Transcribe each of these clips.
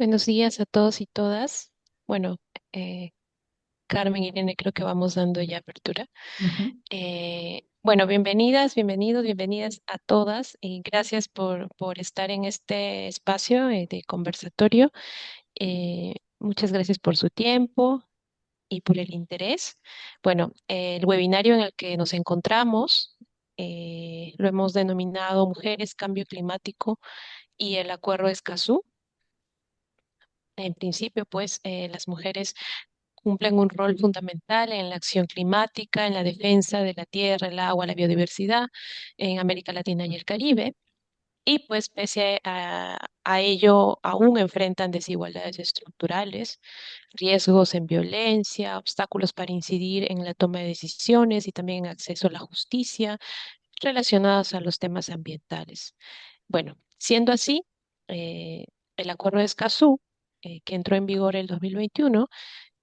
Buenos días a todos y todas. Bueno, eh, Carmen y Irene, creo que vamos dando ya apertura. Ujú. Bueno, bienvenidas, bienvenidos, bienvenidas a todas y gracias por estar en este espacio de conversatorio. Muchas gracias por su tiempo y por el interés. Bueno, el webinario en el que nos encontramos lo hemos denominado Mujeres, Cambio Climático y el Acuerdo de Escazú. En principio, pues, las mujeres cumplen un rol fundamental en la acción climática, en la defensa de la tierra, el agua, la biodiversidad en América Latina y el Caribe. Y pues pese a ello, aún enfrentan desigualdades estructurales, riesgos en violencia, obstáculos para incidir en la toma de decisiones y también en acceso a la justicia relacionados a los temas ambientales. Bueno, siendo así, eh, el Acuerdo de Escazú, que entró en vigor el 2021,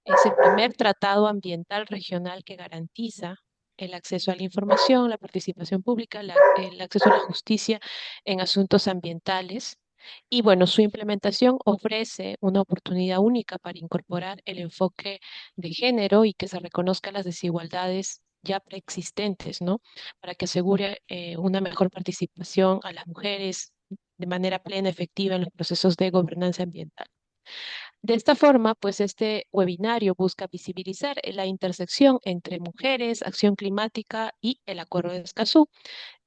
es el primer tratado ambiental regional que garantiza el acceso a la información, la participación pública, el acceso a la justicia en asuntos ambientales. Y bueno, su implementación ofrece una oportunidad única para incorporar el enfoque de género y que se reconozcan las desigualdades ya preexistentes, ¿no? Para que asegure una mejor participación a las mujeres de manera plena, efectiva en los procesos de gobernanza ambiental. De esta forma, pues este webinario busca visibilizar la intersección entre mujeres, acción climática y el Acuerdo de Escazú,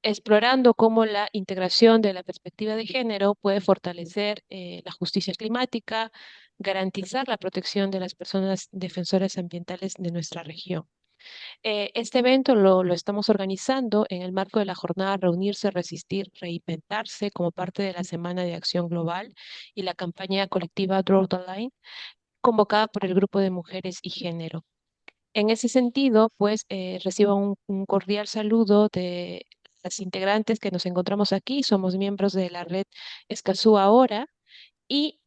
explorando cómo la integración de la perspectiva de género puede fortalecer la justicia climática, garantizar la protección de las personas defensoras ambientales de nuestra región. Este evento lo estamos organizando en el marco de la jornada Reunirse, Resistir, Reinventarse como parte de la Semana de Acción Global y la campaña colectiva Draw the Line convocada por el Grupo de Mujeres y Género. En ese sentido, pues recibo un cordial saludo de las integrantes que nos encontramos aquí. Somos miembros de la red Escazú Ahora y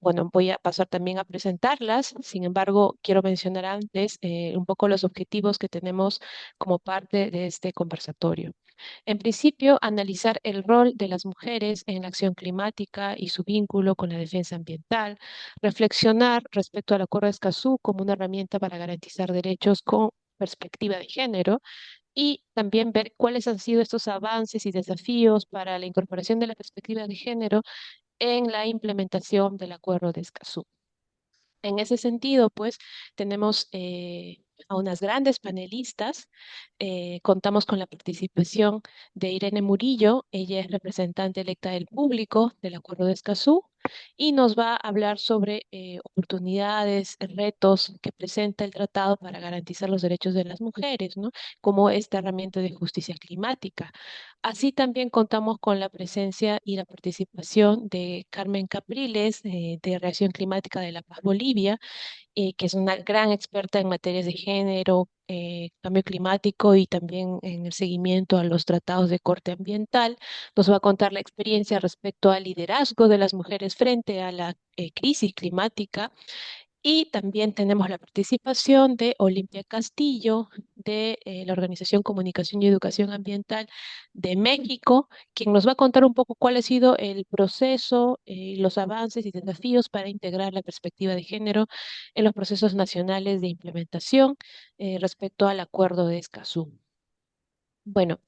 bueno, voy a pasar también a presentarlas. Sin embargo, quiero mencionar antes un poco los objetivos que tenemos como parte de este conversatorio. En principio, analizar el rol de las mujeres en la acción climática y su vínculo con la defensa ambiental, reflexionar respecto al Acuerdo de Escazú como una herramienta para garantizar derechos con perspectiva de género y también ver cuáles han sido estos avances y desafíos para la incorporación de la perspectiva de género en la implementación del Acuerdo de Escazú. En ese sentido, pues, tenemos a unas grandes panelistas. Contamos con la participación de Irene Murillo. Ella es representante electa del público del Acuerdo de Escazú y nos va a hablar sobre oportunidades, retos que presenta el tratado para garantizar los derechos de las mujeres, ¿no? Como esta herramienta de justicia climática. Así también contamos con la presencia y la participación de Carmen Capriles, de Reacción Climática de La Paz, Bolivia, que es una gran experta en materias de género, cambio climático y también en el seguimiento a los tratados de corte ambiental. Nos va a contar la experiencia respecto al liderazgo de las mujeres frente a la crisis climática y también tenemos la participación de Olimpia Castillo, de la Organización Comunicación y Educación Ambiental de México, quien nos va a contar un poco cuál ha sido el proceso, los avances y desafíos para integrar la perspectiva de género en los procesos nacionales de implementación respecto al Acuerdo de Escazú. Bueno,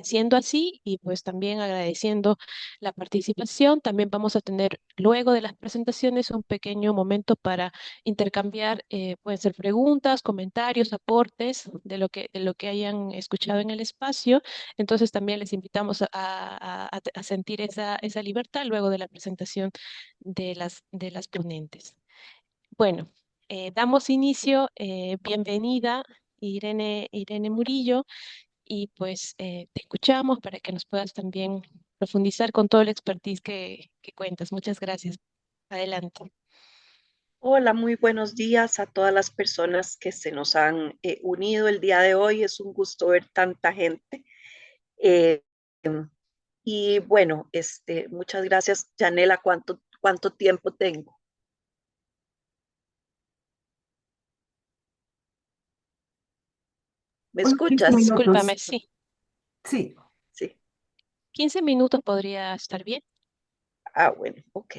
siendo así y pues también agradeciendo la participación, también vamos a tener luego de las presentaciones un pequeño momento para intercambiar, pueden ser preguntas, comentarios, aportes de lo que hayan escuchado en el espacio. Entonces también les invitamos a sentir esa libertad luego de la presentación de las ponentes. Bueno, damos inicio, bienvenida Irene Murillo y pues te escuchamos para que nos puedas también profundizar con todo el expertise que cuentas. Muchas gracias. Adelante. Hola, muy buenos días a todas las personas que se nos han unido el día de hoy. Es un gusto ver tanta gente. Eh, y bueno, muchas gracias, Janela. ¿Cuánto tiempo tengo? ¿Me Unos 15 escuchas? Discúlpame, minutos. sí. Sí, Sí. 15 minutos podría estar bien. Ah, bueno, ok.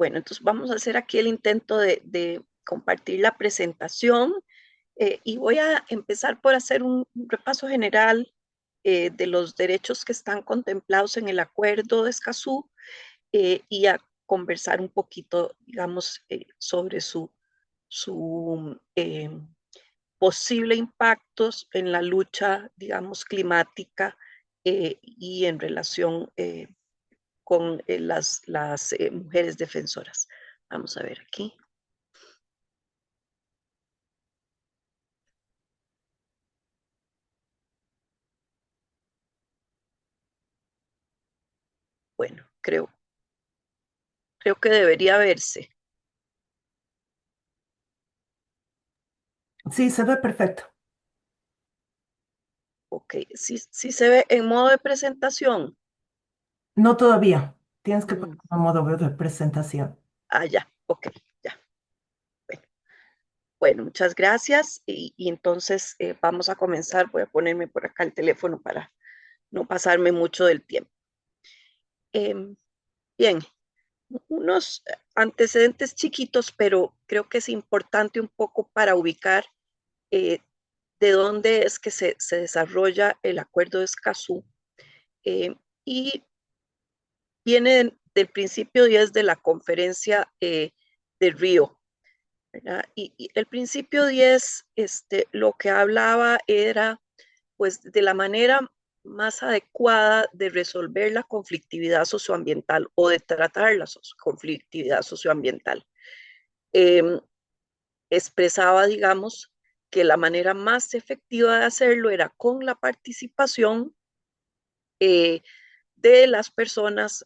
Bueno, entonces vamos a hacer aquí el intento de compartir la presentación y voy a empezar por hacer un repaso general de los derechos que están contemplados en el Acuerdo de Escazú y a conversar un poquito, digamos, sobre su posible impactos en la lucha, digamos, climática y en relación con las mujeres defensoras. Vamos a ver aquí. Bueno, creo que debería verse. Sí, se ve perfecto. Ok, sí se ve en modo de presentación. No todavía. Tienes que poner Mm, un modo de presentación. ya, ok, ya. Bueno, bueno, muchas gracias. Y entonces vamos a comenzar. Voy a ponerme por acá el teléfono para no pasarme mucho del tiempo. Em, bien, unos antecedentes chiquitos, pero creo que es importante un poco para ubicar eh, de dónde es que se desarrolla el Acuerdo de Escazú. eh, y viene del principio 10 de la conferencia de Río, ¿verdad? Y el principio 10 lo que hablaba era pues de la manera más adecuada de resolver la conflictividad socioambiental o de tratar la conflictividad socioambiental. Eh, Expresaba, digamos, que la manera más efectiva de hacerlo era con la participación eh, de las personas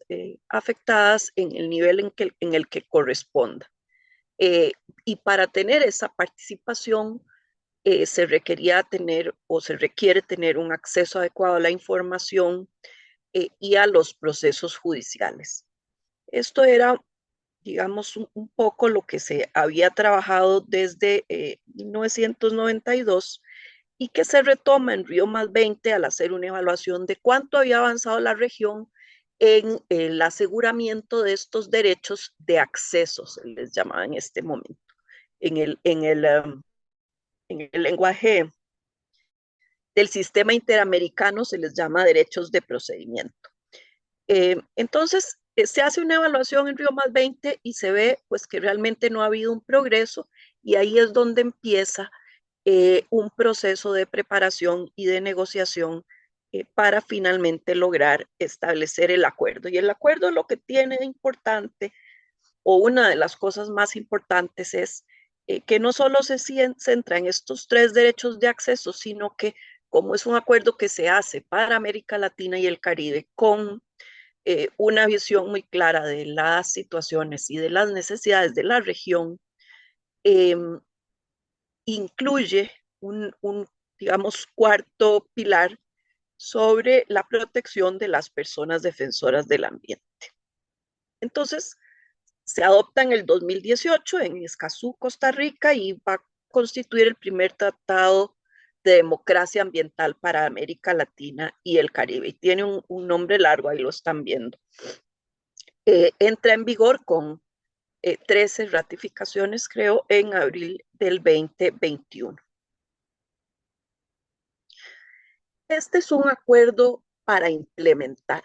afectadas en el nivel en el que corresponda. Eh, y para tener esa participación se requería tener o se requiere tener un acceso adecuado a la información y a los procesos judiciales. Esto era, digamos, un poco lo que se había trabajado desde 1992 y que se retoma en Río Más 20 al hacer una evaluación de cuánto había avanzado la región en el aseguramiento de estos derechos de acceso, se les llamaba en este momento. En el lenguaje del sistema interamericano se les llama derechos de procedimiento. Entonces, se hace una evaluación en Río Más 20 y se ve pues que realmente no ha habido un progreso y ahí es donde empieza un proceso de preparación y de negociación para finalmente lograr establecer el acuerdo. Y el acuerdo lo que tiene de importante, o una de las cosas más importantes, es que no solo se centra en estos tres derechos de acceso, sino que como es un acuerdo que se hace para América Latina y el Caribe con una visión muy clara de las situaciones y de las necesidades de la región, eh, incluye digamos, cuarto pilar sobre la protección de las personas defensoras del ambiente. Entonces, se adopta en el 2018 en Escazú, Costa Rica, y va a constituir el primer tratado de democracia ambiental para América Latina y el Caribe. Y tiene un nombre largo, ahí lo están viendo. Entra en vigor con 13 ratificaciones, creo, en abril del 2021. Este es un acuerdo para implementar,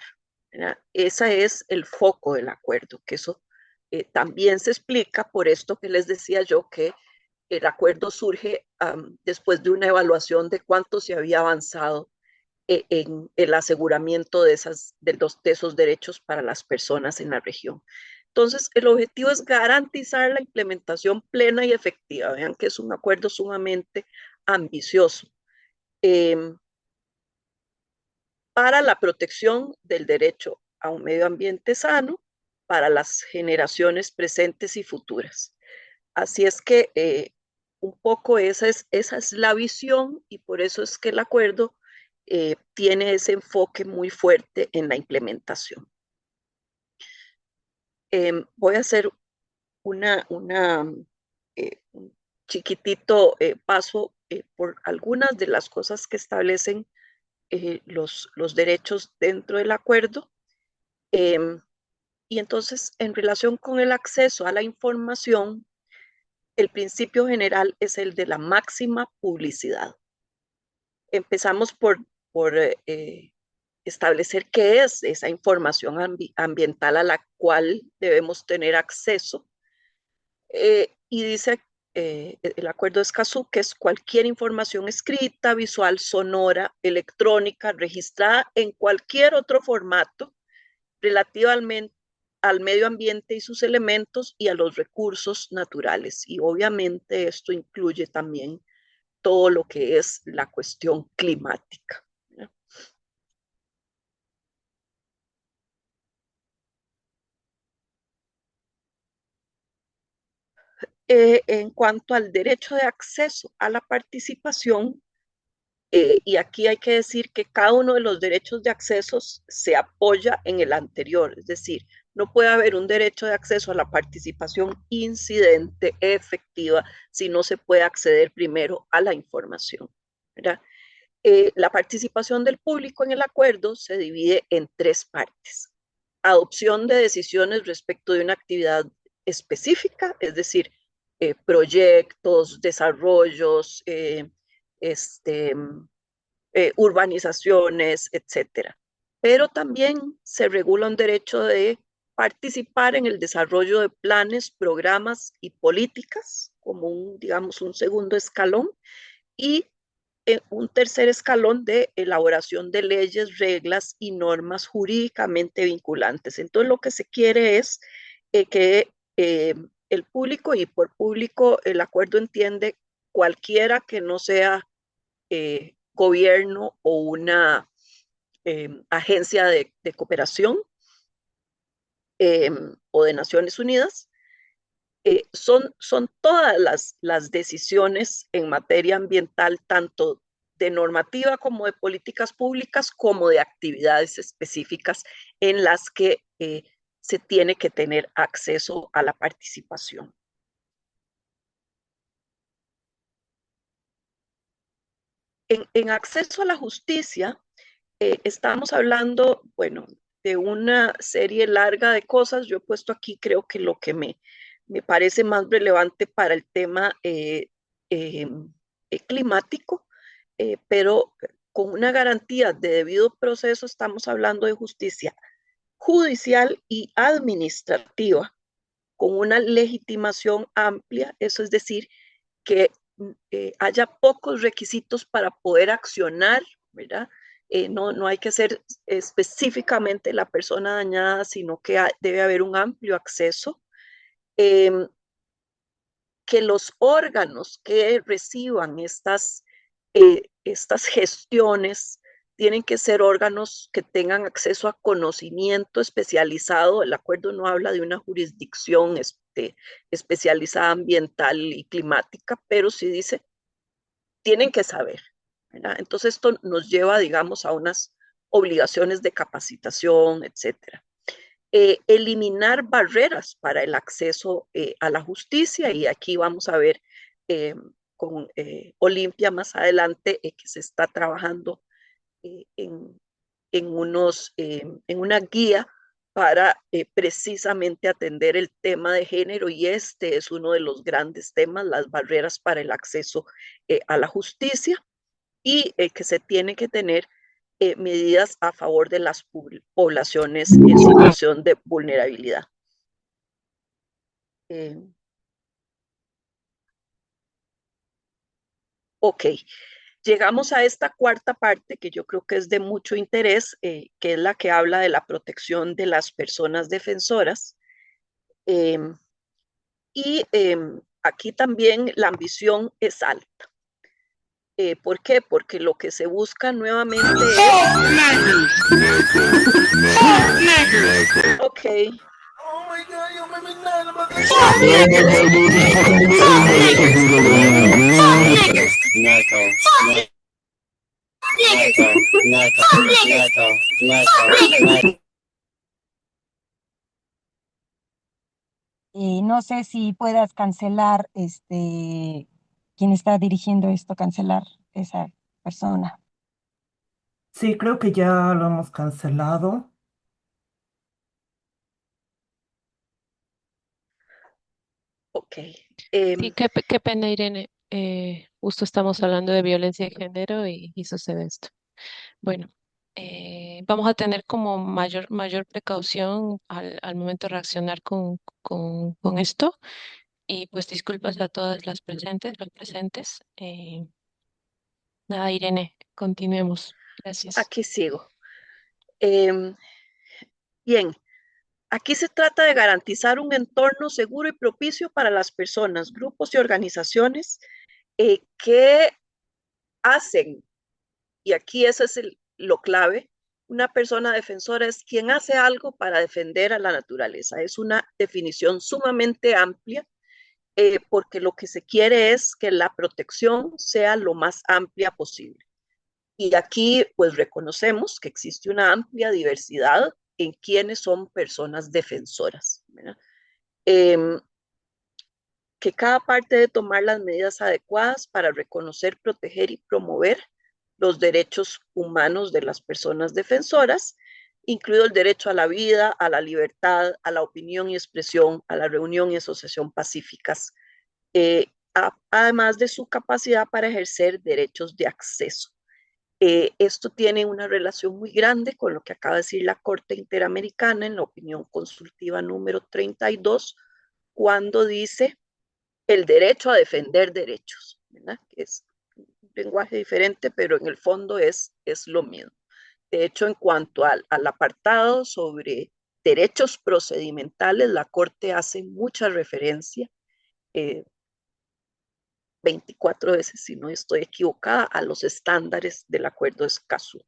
¿verdad? Ese es el foco del acuerdo, que eso también se explica por esto que les decía yo, que el acuerdo surge después de una evaluación de cuánto se había avanzado en el aseguramiento de esos derechos para las personas en la región. Entonces, el objetivo es garantizar la implementación plena y efectiva. Vean que es un acuerdo sumamente ambicioso. Eh, para la protección del derecho a un medio ambiente sano para las generaciones presentes y futuras. Así es que un poco esa es la visión y por eso es que el acuerdo tiene ese enfoque muy fuerte en la implementación. Voy a hacer un chiquitito paso por algunas de las cosas que establecen los derechos dentro del acuerdo. Eh, Y entonces, en relación con el acceso a la información, el principio general es el de la máxima publicidad. Empezamos por establecer qué es esa información ambiental a la cual debemos tener acceso. Y dice el acuerdo de Escazú que es cualquier información escrita, visual, sonora, electrónica, registrada en cualquier otro formato relativamente al medio ambiente y sus elementos y a los recursos naturales. Y obviamente esto incluye también todo lo que es la cuestión climática. En cuanto al derecho de acceso a la participación, y aquí hay que decir que cada uno de los derechos de acceso se apoya en el anterior, es decir, no puede haber un derecho de acceso a la participación incidente, efectiva, si no se puede acceder primero a la información, ¿verdad? La participación del público en el acuerdo se divide en tres partes. Adopción de decisiones respecto de una actividad específica, es decir, proyectos, desarrollos, este, urbanizaciones, etcétera. Pero también se regula un derecho de participar en el desarrollo de planes, programas y políticas, como digamos, un segundo escalón, y un tercer escalón de elaboración de leyes, reglas y normas jurídicamente vinculantes. Entonces, lo que se quiere es que el público, y por público el acuerdo entiende cualquiera que no sea gobierno o una agencia de cooperación o de Naciones Unidas, son todas las decisiones en materia ambiental, tanto de normativa como de políticas públicas, como de actividades específicas en las que se tiene que tener acceso a la participación. En acceso a la justicia, estamos hablando, bueno, de una serie larga de cosas. Yo he puesto aquí, creo que lo que me parece más relevante para el tema eh, climático, pero con una garantía de debido proceso, estamos hablando de justicia judicial y administrativa, con una legitimación amplia, eso es decir, que haya pocos requisitos para poder accionar, ¿verdad? No hay que ser específicamente la persona dañada, sino que debe haber un amplio acceso. Eh, que los órganos que reciban estas gestiones tienen que ser órganos que tengan acceso a conocimiento especializado. El acuerdo no habla de una jurisdicción especializada ambiental y climática, pero sí dice, tienen que saber, ¿verdad? Entonces esto nos lleva, digamos, a unas obligaciones de capacitación, etcétera. Eliminar barreras para el acceso a la justicia, y aquí vamos a ver con Olimpia más adelante que se está trabajando en, en una guía para precisamente atender el tema de género, y este es uno de los grandes temas, las barreras para el acceso a la justicia, y que se tiene que tener medidas a favor de las poblaciones en situación de vulnerabilidad. Eh, ok, llegamos a esta cuarta parte que yo creo que es de mucho interés, que es la que habla de la protección de las personas defensoras. Eh, aquí también la ambición es alta. ¿Por qué? Porque lo que se busca nuevamente es... Ok. No sé si puedas cancelar, quien está dirigiendo esto, cancelar esa persona. Sí, creo que ya lo hemos cancelado. Ok. Sí, qué pena, Irene. Justo estamos hablando de violencia de género y sucede esto. Bueno, vamos a tener como mayor precaución al momento de reaccionar con esto. Y pues disculpas a todas las presentes, los presentes. Nada, Irene, continuemos. Gracias. Aquí sigo. Em, Bien, aquí se trata de garantizar un entorno seguro y propicio para las personas, grupos y organizaciones que hacen, y aquí eso es lo clave, una persona defensora es quien hace algo para defender a la naturaleza. Es una definición sumamente amplia porque lo que se quiere es que la protección sea lo más amplia posible. Y aquí pues reconocemos que existe una amplia diversidad en quienes son personas defensoras, ¿verdad? Eh, que cada parte debe tomar las medidas adecuadas para reconocer, proteger y promover los derechos humanos de las personas defensoras, incluido el derecho a la vida, a la libertad, a la opinión y expresión, a la reunión y asociación pacíficas, además de su capacidad para ejercer derechos de acceso. Esto tiene una relación muy grande con lo que acaba de decir la Corte Interamericana en la opinión consultiva número 32, cuando dice el derecho a defender derechos, ¿verdad? Que es un lenguaje diferente, pero en el fondo es lo mismo. De hecho, en cuanto al apartado sobre derechos procedimentales, la Corte hace mucha referencia, eh, 24 veces, si no estoy equivocada, a los estándares del acuerdo de Escazú.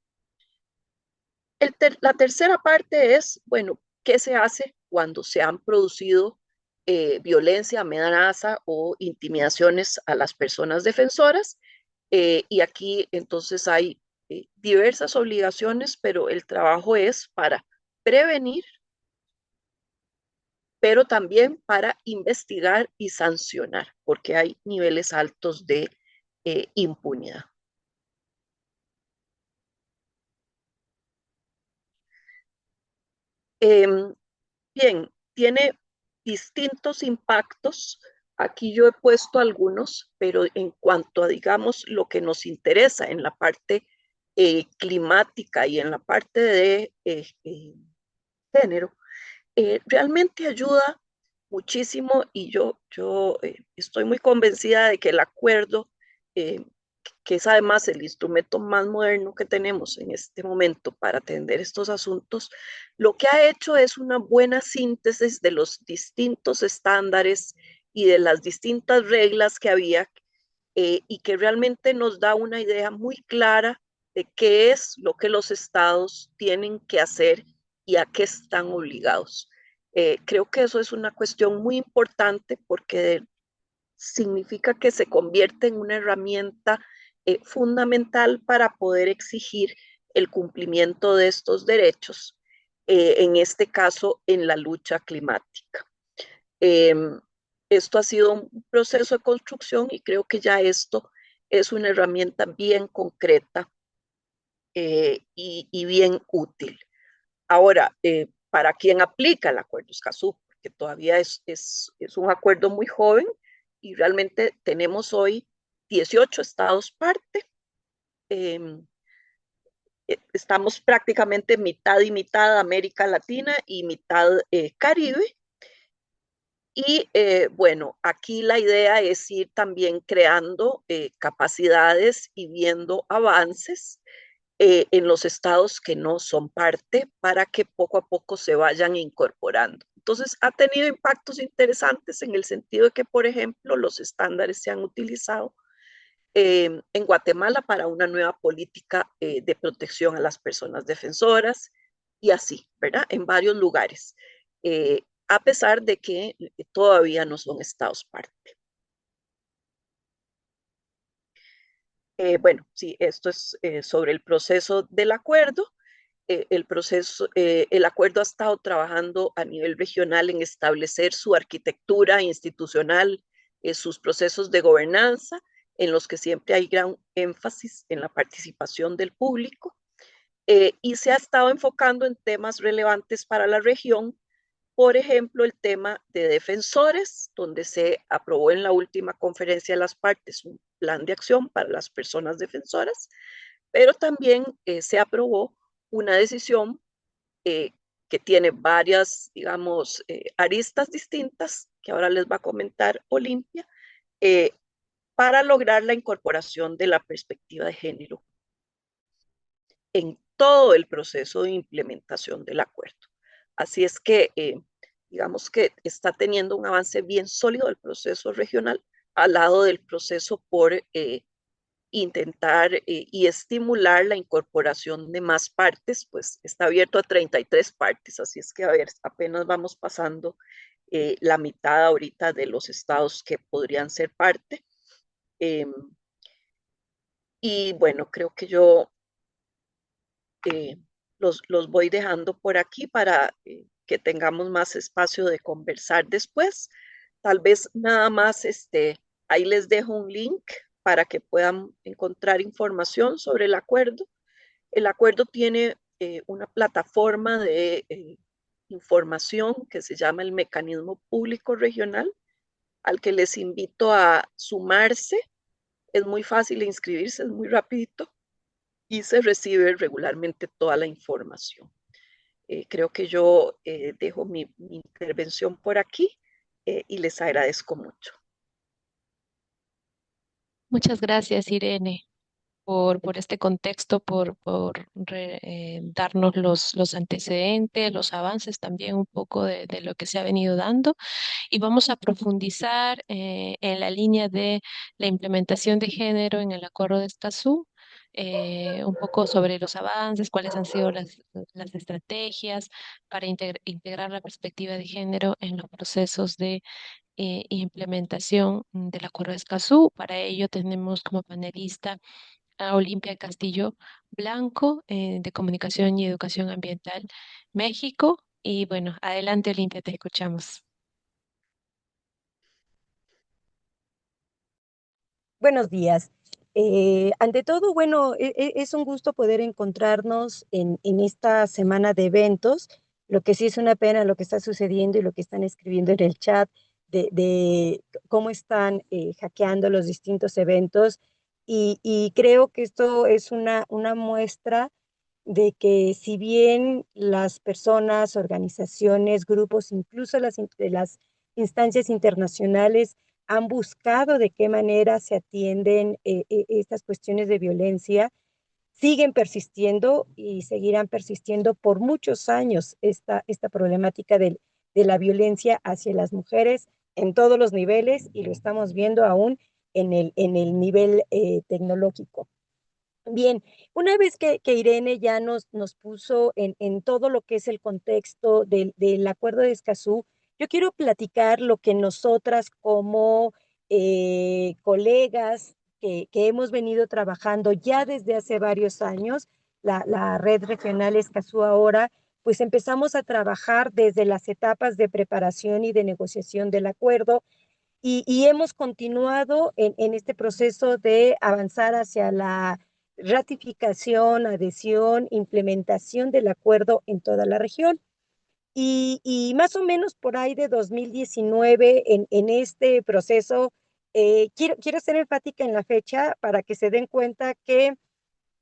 La tercera parte es, bueno, ¿qué se hace cuando se han producido violencia, amenaza o intimidaciones a las personas defensoras? Y aquí entonces hay diversas obligaciones, pero el trabajo es para prevenir, pero también para investigar y sancionar, porque hay niveles altos de impunidad. Em, Bien, tiene distintos impactos. Aquí yo he puesto algunos, pero en cuanto a, digamos, lo que nos interesa en la parte climática y en la parte de género, realmente ayuda muchísimo y yo estoy muy convencida de que el acuerdo, eh, que es además el instrumento más moderno que tenemos en este momento para atender estos asuntos, lo que ha hecho es una buena síntesis de los distintos estándares y de las distintas reglas que había y que realmente nos da una idea muy clara de qué es lo que los estados tienen que hacer y a qué están obligados. Creo que eso es una cuestión muy importante porque significa que se convierte en una herramienta fundamental para poder exigir el cumplimiento de estos derechos, en este caso en la lucha climática. Eh, Esto ha sido un proceso de construcción y creo que ya esto es una herramienta bien concreta y bien útil. Ahora, ¿para quién aplica el Acuerdo Escazú? Porque todavía es un acuerdo muy joven y realmente tenemos hoy 18 estados parte. Eh, Estamos prácticamente mitad y mitad América Latina y mitad Caribe. Y bueno, aquí la idea es ir también creando capacidades y viendo avances en los estados que no son parte para que poco a poco se vayan incorporando. Entonces, ha tenido impactos interesantes en el sentido de que, por ejemplo, los estándares se han utilizado en Guatemala para una nueva política de protección a las personas defensoras y así, ¿verdad? En varios lugares, a pesar de que todavía no son estados parte. Bueno, sí, esto es sobre el proceso del acuerdo. El acuerdo ha estado trabajando a nivel regional en establecer su arquitectura institucional, sus procesos de gobernanza, en los que siempre hay gran énfasis en la participación del público, y se ha estado enfocando en temas relevantes para la región, Por ejemplo, el tema de defensores, donde se aprobó en la última conferencia de las partes un plan de acción para las personas defensoras, pero también se aprobó una decisión eh, que tiene varias, digamos, aristas distintas, que ahora les va a comentar Olimpia, eh, para lograr la incorporación de la perspectiva de género en todo el proceso de implementación del acuerdo. Así es que, digamos que está teniendo un avance bien sólido el proceso regional al lado del proceso por intentar y estimular la incorporación de más partes, pues está abierto a 33 partes, así es que a ver, apenas vamos pasando la mitad ahorita de los estados que podrían ser parte. Eh, y bueno, creo que yo los voy dejando por aquí para que tengamos más espacio de conversar después. Tal vez nada más, ahí les dejo un link para que puedan encontrar información sobre el acuerdo. El acuerdo tiene una plataforma de información que se llama el Mecanismo Público Regional, al que les invito a sumarse. Es muy fácil inscribirse, es muy rapidito y se recibe regularmente toda la información. Creo que yo dejo mi intervención por aquí y les agradezco mucho. Muchas gracias, Irene, por este contexto, darnos los antecedentes, los avances también un poco de lo que se ha venido dando. Y vamos a profundizar en la línea de la implementación de género en el Acuerdo de Escazú, un poco sobre los avances, cuáles han sido las estrategias para integrar la perspectiva de género en los procesos de implementación del Acuerdo de Escazú. Para ello tenemos como panelista a Olimpia Castillo Blanco, de Comunicación y Educación Ambiental, México. Y bueno, adelante, Olimpia, te escuchamos. Buenos días. Ante todo, bueno, es un gusto poder encontrarnos en esta semana de eventos. Lo que sí es una pena lo que está sucediendo y lo que están escribiendo en el chat de cómo están hackeando los distintos eventos. Y creo que esto es una muestra de que si bien las personas, organizaciones, grupos, incluso las instancias internacionales han buscado de qué manera se atienden estas cuestiones de violencia, siguen persistiendo y seguirán persistiendo por muchos años esta problemática de la violencia hacia las mujeres en todos los niveles y lo estamos viendo aún en el nivel tecnológico. Bien, una vez que Irene ya nos puso en todo lo que es el contexto del Acuerdo de Escazú, yo quiero platicar lo que nosotras como colegas que hemos venido trabajando ya desde hace varios años, la red regional Escazú ahora, pues empezamos a trabajar desde las etapas de preparación y de negociación del acuerdo y hemos continuado en este proceso de avanzar hacia la ratificación, adhesión, implementación del acuerdo en toda la región. Y más o menos por ahí de 2019, en este proceso, quiero ser enfática en la fecha para que se den cuenta que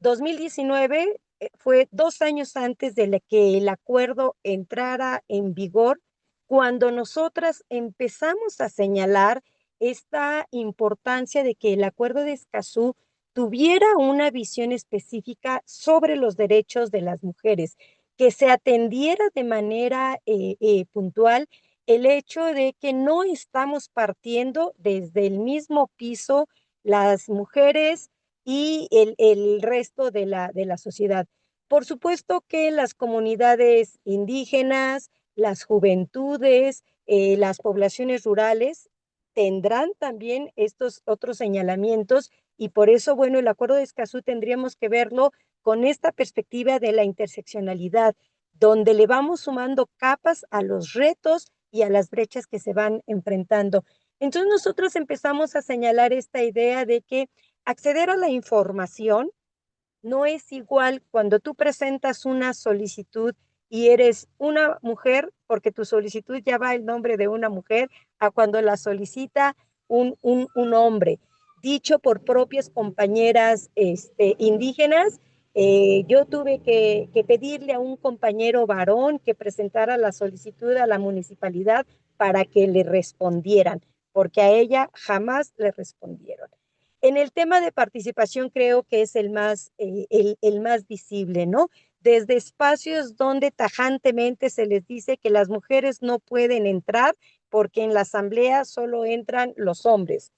2019 fue 2 años antes de que el acuerdo entrara en vigor, cuando nosotras empezamos a señalar esta importancia de que el acuerdo de Escazú tuviera una visión específica sobre los derechos de las mujeres, que se atendiera de manera puntual el hecho de que no estamos partiendo desde el mismo piso las mujeres y el resto de la sociedad. Por supuesto que las comunidades indígenas, las juventudes, las poblaciones rurales tendrán también estos otros señalamientos y por eso, bueno, el Acuerdo de Escazú tendríamos que verlo con esta perspectiva de la interseccionalidad, donde le vamos sumando capas a los retos y a las brechas que se van enfrentando. Entonces nosotros empezamos a señalar esta idea de que acceder a la información no es igual cuando tú presentas una solicitud y eres una mujer, porque tu solicitud ya va el nombre de una mujer, a cuando la solicita un hombre. Dicho por propias compañeras indígenas, yo tuve que pedirle a un compañero varón que presentara la solicitud a la municipalidad para que le respondieran, porque a ella jamás le respondieron. En el tema de participación creo que es el más visible, ¿no? Desde espacios donde tajantemente se les dice que las mujeres no pueden entrar porque en la asamblea solo entran los hombres.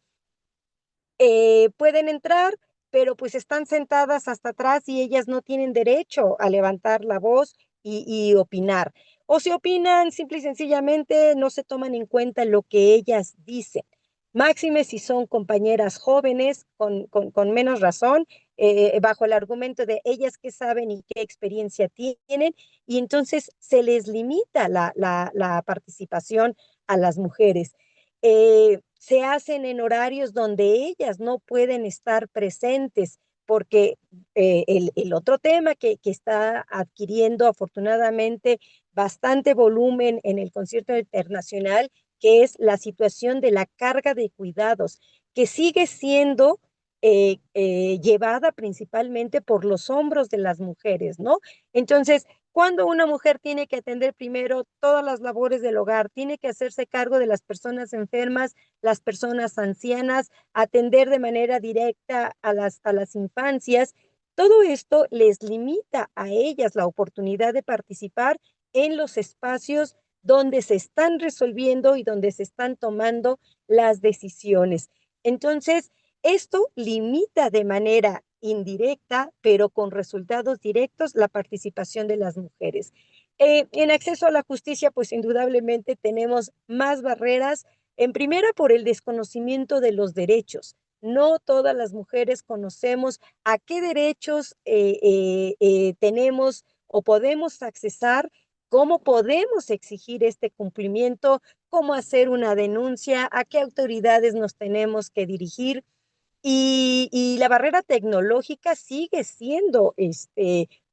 Pueden entrar, pero pues están sentadas hasta atrás y ellas no tienen derecho a levantar la voz y opinar. O si opinan, simple y sencillamente no se toman en cuenta lo que ellas dicen. Máxime si son compañeras jóvenes con menos razón, bajo el argumento de ellas que saben y qué experiencia tienen, y entonces se les limita la participación a las mujeres. Se hacen en horarios donde ellas no pueden estar presentes, porque el otro tema que está adquiriendo afortunadamente bastante volumen en el concierto internacional, que es la situación de la carga de cuidados, que sigue siendo llevada principalmente por los hombros de las mujeres, ¿no? Entonces, cuando una mujer tiene que atender primero todas las labores del hogar, tiene que hacerse cargo de las personas enfermas, las personas ancianas, atender de manera directa a las infancias, todo esto les limita a ellas la oportunidad de participar en los espacios donde se están resolviendo y donde se están tomando las decisiones. Entonces, esto limita de manera indirecta, pero con resultados directos, la participación de las mujeres. En acceso a la justicia, pues indudablemente tenemos más barreras, en primera por el desconocimiento de los derechos. No todas las mujeres conocemos a qué derechos tenemos o podemos accesar, cómo podemos exigir este cumplimiento, cómo hacer una denuncia, a qué autoridades nos tenemos que dirigir. Y la barrera tecnológica sigue siendo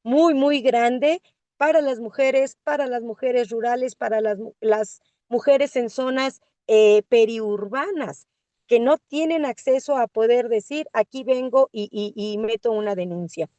muy grande para las mujeres rurales, para las mujeres en zonas periurbanas, que no tienen acceso a poder decir, aquí vengo y meto una denuncia.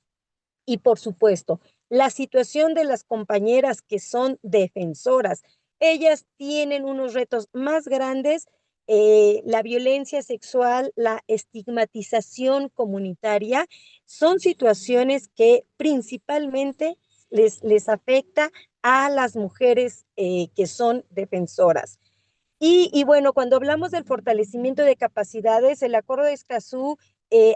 Y por supuesto, la situación de las compañeras que son defensoras, ellas tienen unos retos más grandes, la violencia sexual, la estigmatización comunitaria, son situaciones que principalmente les afecta a las mujeres que son defensoras. Y bueno, cuando hablamos del fortalecimiento de capacidades, el Acuerdo de Escazú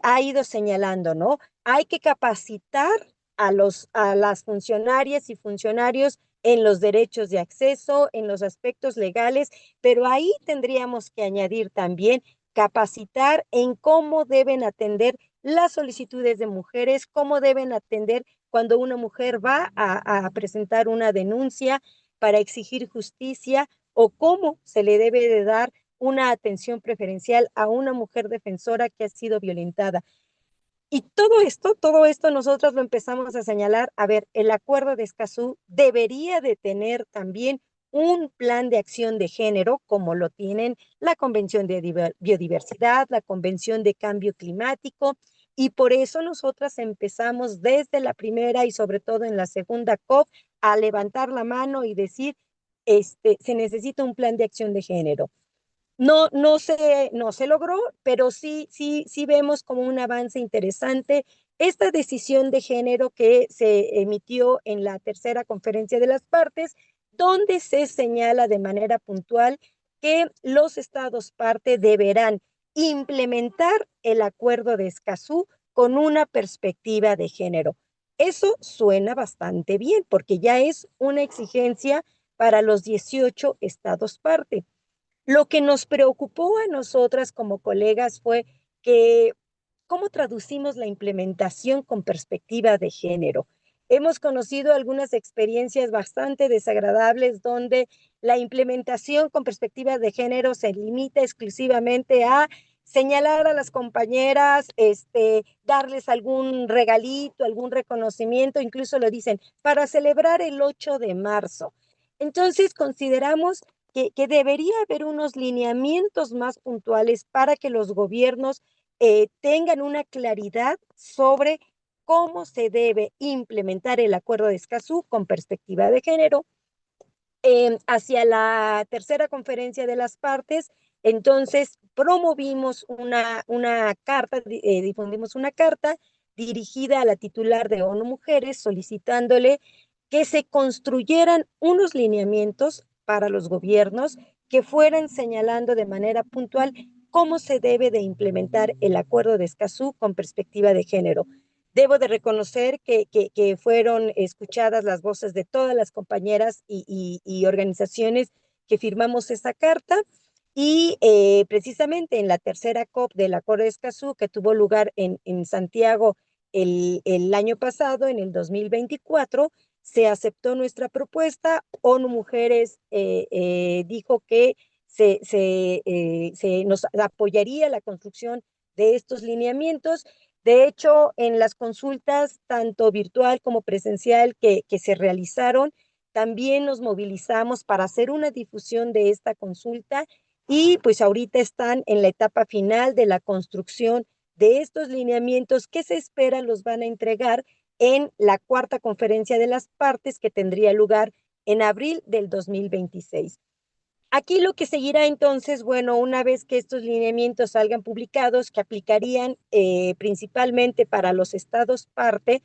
ha ido señalando, ¿no? Hay que capacitar a las funcionarias y funcionarios en los derechos de acceso, en los aspectos legales, pero ahí tendríamos que añadir también capacitar en cómo deben atender las solicitudes de mujeres, cómo deben atender cuando una mujer va a presentar una denuncia para exigir justicia, o cómo se le debe de dar una atención preferencial a una mujer defensora que ha sido violentada. Y todo esto nosotros lo empezamos a señalar. A ver, el Acuerdo de Escazú debería de tener también un plan de acción de género, como lo tienen la Convención de Biodiversidad, la Convención de Cambio Climático, y por eso nosotras empezamos desde la primera y sobre todo en la segunda COP a levantar la mano y decir, se necesita un plan de acción de género. No se logró, pero sí vemos como un avance interesante esta decisión de género que se emitió en la tercera conferencia de las partes, donde se señala de manera puntual que los estados parte deberán implementar el Acuerdo de Escazú con una perspectiva de género. Eso suena bastante bien porque ya es una exigencia para los 18 estados parte. Lo que nos preocupó a nosotras como colegas fue que cómo traducimos la implementación con perspectiva de género. Hemos conocido algunas experiencias bastante desagradables donde la implementación con perspectiva de género se limita exclusivamente a señalar a las compañeras, darles algún regalito, algún reconocimiento, incluso lo dicen, para celebrar el 8 de marzo. Entonces, consideramos que debería haber unos lineamientos más puntuales para que los gobiernos tengan una claridad sobre cómo se debe implementar el acuerdo de Escazú con perspectiva de género. Hacia la tercera conferencia de las partes, entonces promovimos una carta, difundimos una carta dirigida a la titular de ONU Mujeres solicitándole que se construyeran unos lineamientos para los gobiernos que fueran señalando de manera puntual cómo se debe de implementar el acuerdo de Escazú con perspectiva de género. Debo de reconocer que fueron escuchadas las voces de todas las compañeras y organizaciones que firmamos esa carta y precisamente en la tercera COP del Acuerdo de Escazú que tuvo lugar en Santiago el año pasado, en el 2024, se aceptó nuestra propuesta. ONU Mujeres dijo que se nos apoyaría la construcción de estos lineamientos. De hecho, en las consultas, tanto virtual como presencial, que se realizaron, también nos movilizamos para hacer una difusión de esta consulta y pues ahorita están en la etapa final de la construcción de estos lineamientos que se espera los van a entregar en la cuarta conferencia de las partes que tendría lugar en abril del 2026. Aquí lo que seguirá entonces, bueno, una vez que estos lineamientos salgan publicados, que aplicarían principalmente para los estados parte,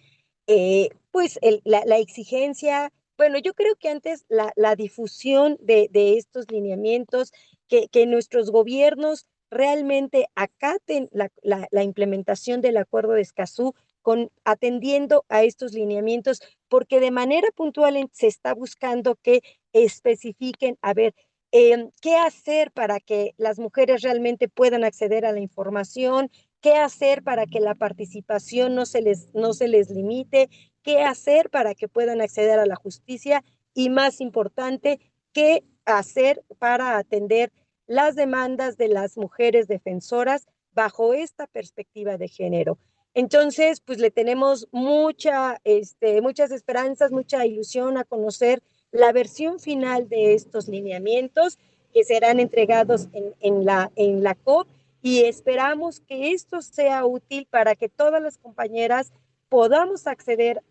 pues la exigencia, bueno, yo creo que antes la difusión de estos lineamientos, que nuestros gobiernos realmente acaten la implementación del acuerdo de Escazú con atendiendo a estos lineamientos, porque de manera puntual se está buscando que especifiquen, a ver, qué hacer para que las mujeres realmente puedan acceder a la información, qué hacer para que la participación no se les limite, qué hacer para que puedan acceder a la justicia y más importante, qué hacer para atender las demandas de las mujeres defensoras bajo esta perspectiva de género. Entonces, pues le tenemos muchas esperanzas, mucha ilusión a conocer la versión final de estos lineamientos que serán entregados en la COP y esperamos que esto sea útil para que todas las compañeras podamos acceder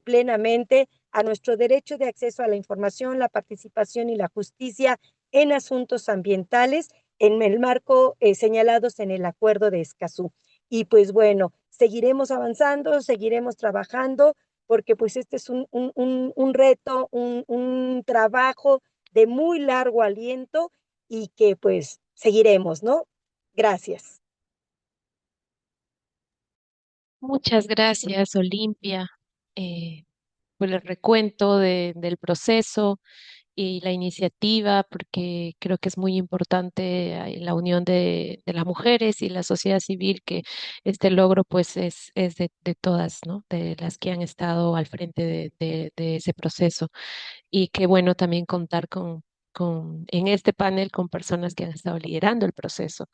plenamente a nuestro derecho de acceso a la información, la participación y la justicia en asuntos ambientales en el marco señalados en el Acuerdo de Escazú. Y pues bueno, seguiremos avanzando, seguiremos trabajando porque pues este es un reto, un trabajo de muy largo aliento y que pues seguiremos, ¿no? Gracias. Muchas gracias, Olimpia, por el recuento del proceso y la iniciativa, porque creo que es muy importante la unión de las mujeres y la sociedad civil, que este logro pues es de todas, ¿no? De las que han estado al frente de ese proceso. Y qué bueno también contar en este panel con personas que han estado liderando el proceso.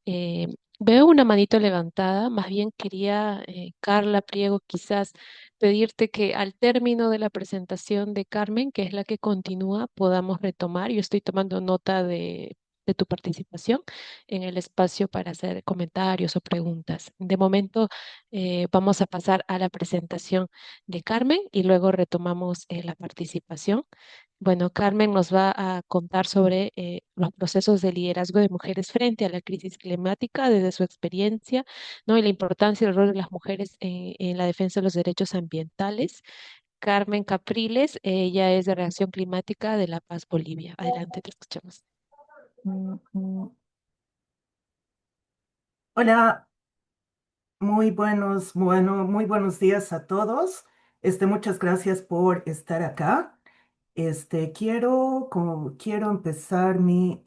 Eh, Veo una manito levantada, más bien quería, Carla Priego, quizás pedirte que al término de la presentación de Carmen, que es la que continúa, podamos retomar. Yo estoy tomando nota de tu participación en el espacio para hacer comentarios o preguntas. De momento, vamos a pasar a la presentación de Carmen y luego retomamos la participación. Bueno, Carmen nos va a contar sobre los procesos de liderazgo de mujeres frente a la crisis climática desde su experiencia, ¿no? Y la importancia del rol de las mujeres en la defensa de los derechos ambientales. Carmen Capriles, ella es de Reacción Climática de La Paz, Bolivia. Adelante, te escuchamos. Hola, muy buenos días a todos. Muchas gracias por estar acá. Quiero empezar mi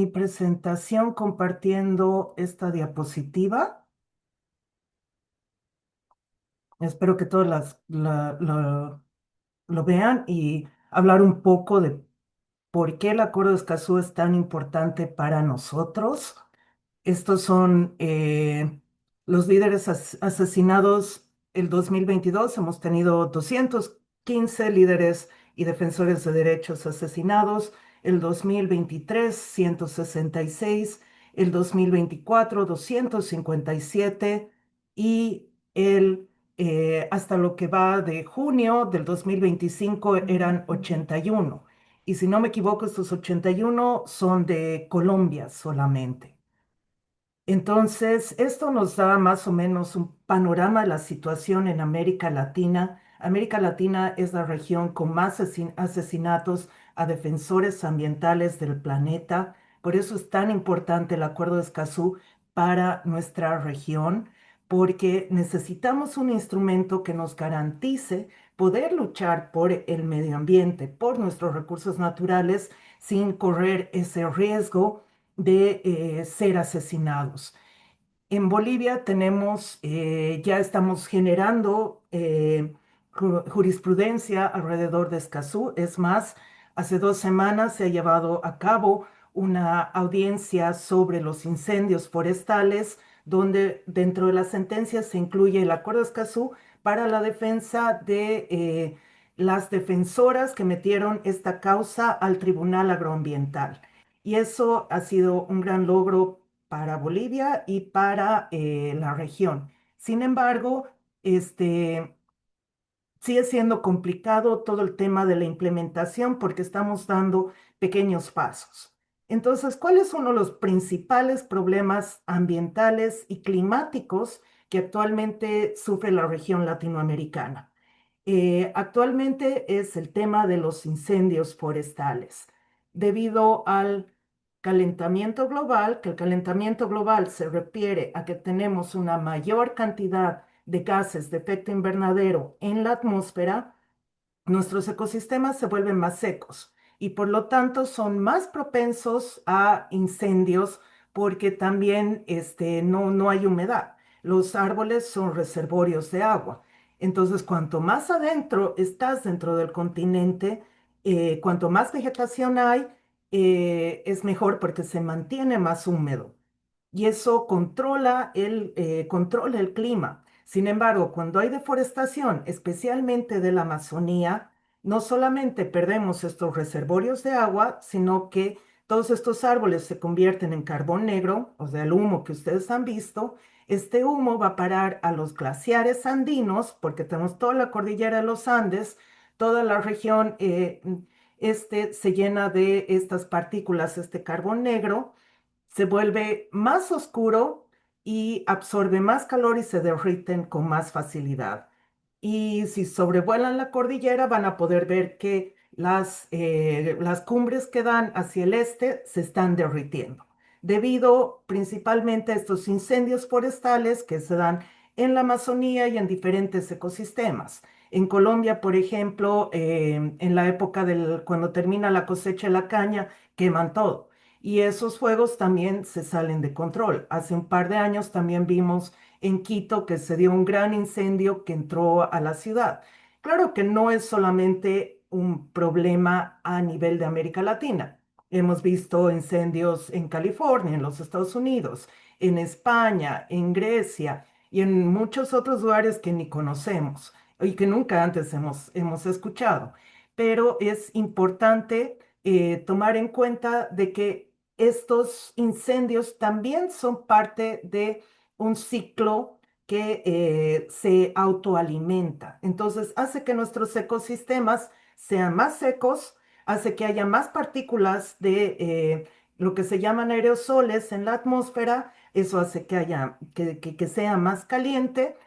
presentación compartiendo esta diapositiva. Espero que todos lo vean y hablar un poco de por qué el Acuerdo de Escazú es tan importante para nosotros. Estos son los líderes asesinados el 2022. Hemos tenido 215 líderes y defensores de derechos asesinados. El 2023, 166. El 2024, 257. Y hasta lo que va de junio del 2025 eran 81. Y si no me equivoco, estos 81 son de Colombia solamente. Entonces, esto nos da más o menos un panorama de la situación en América Latina. América Latina es la región con más asesinatos a defensores ambientales del planeta. Por eso es tan importante el Acuerdo de Escazú para nuestra región, porque necesitamos un instrumento que nos garantice poder luchar por el medio ambiente, por nuestros recursos naturales, sin correr ese riesgo de ser asesinados. En Bolivia ya estamos generando jurisprudencia alrededor de Escazú. Es más, hace 2 semanas se ha llevado a cabo una audiencia sobre los incendios forestales, donde dentro de la sentencia se incluye el Acuerdo de Escazú para la defensa de las defensoras que metieron esta causa al Tribunal Agroambiental. Y eso ha sido un gran logro para Bolivia y para la región. Sin embargo, sigue siendo complicado todo el tema de la implementación porque estamos dando pequeños pasos. Entonces, ¿cuáles son los principales problemas ambientales y climáticos que actualmente sufre la región latinoamericana? Actualmente es el tema de los incendios forestales, debido al calentamiento global, que el calentamiento global se refiere a que tenemos una mayor cantidad de gases de efecto invernadero en la atmósfera. Nuestros ecosistemas se vuelven más secos y por lo tanto son más propensos a incendios porque también no hay humedad. Los árboles son reservorios de agua. Entonces, cuanto más adentro estás dentro del continente, cuanto más vegetación hay, es mejor porque se mantiene más húmedo y eso controla el clima. Sin embargo, cuando hay deforestación, especialmente de la Amazonía, no solamente perdemos estos reservorios de agua, sino que todos estos árboles se convierten en carbón negro, o sea, el humo que ustedes han visto. Este humo va a parar a los glaciares andinos, porque tenemos toda la cordillera de los Andes, toda la región se llena de estas partículas, este carbón negro se vuelve más oscuro y absorbe más calor y se derriten con más facilidad. Y si sobrevuelan la cordillera van a poder ver que las cumbres que dan hacia el este se están derritiendo, debido principalmente a estos incendios forestales que se dan en la Amazonía y en diferentes ecosistemas. En Colombia, por ejemplo, en la época cuando termina la cosecha de la caña, queman todo. Y esos fuegos también se salen de control. Hace un par de años también vimos en Quito que se dio un gran incendio que entró a la ciudad. Claro que no es solamente un problema a nivel de América Latina. Hemos visto incendios en California, en los Estados Unidos, en España, en Grecia y en muchos otros lugares que ni conocemos y que nunca antes hemos escuchado. Pero es importante tomar en cuenta de que estos incendios también son parte de un ciclo que se autoalimenta. Entonces, hace que nuestros ecosistemas sean más secos, hace que haya más partículas de lo que se llaman aerosoles en la atmósfera, eso hace que sea más caliente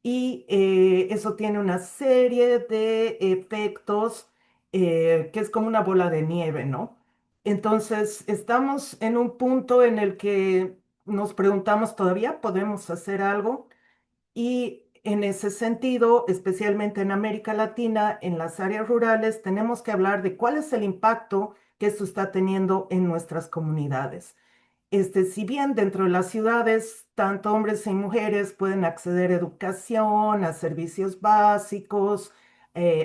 y eso tiene una serie de efectos que es como una bola de nieve, ¿no? Entonces, estamos en un punto en el que nos preguntamos, ¿todavía podemos hacer algo? Y en ese sentido, especialmente en América Latina, en las áreas rurales, tenemos que hablar de cuál es el impacto que esto está teniendo en nuestras comunidades. Si bien dentro de las ciudades, tanto hombres y mujeres pueden acceder a educación, a servicios básicos,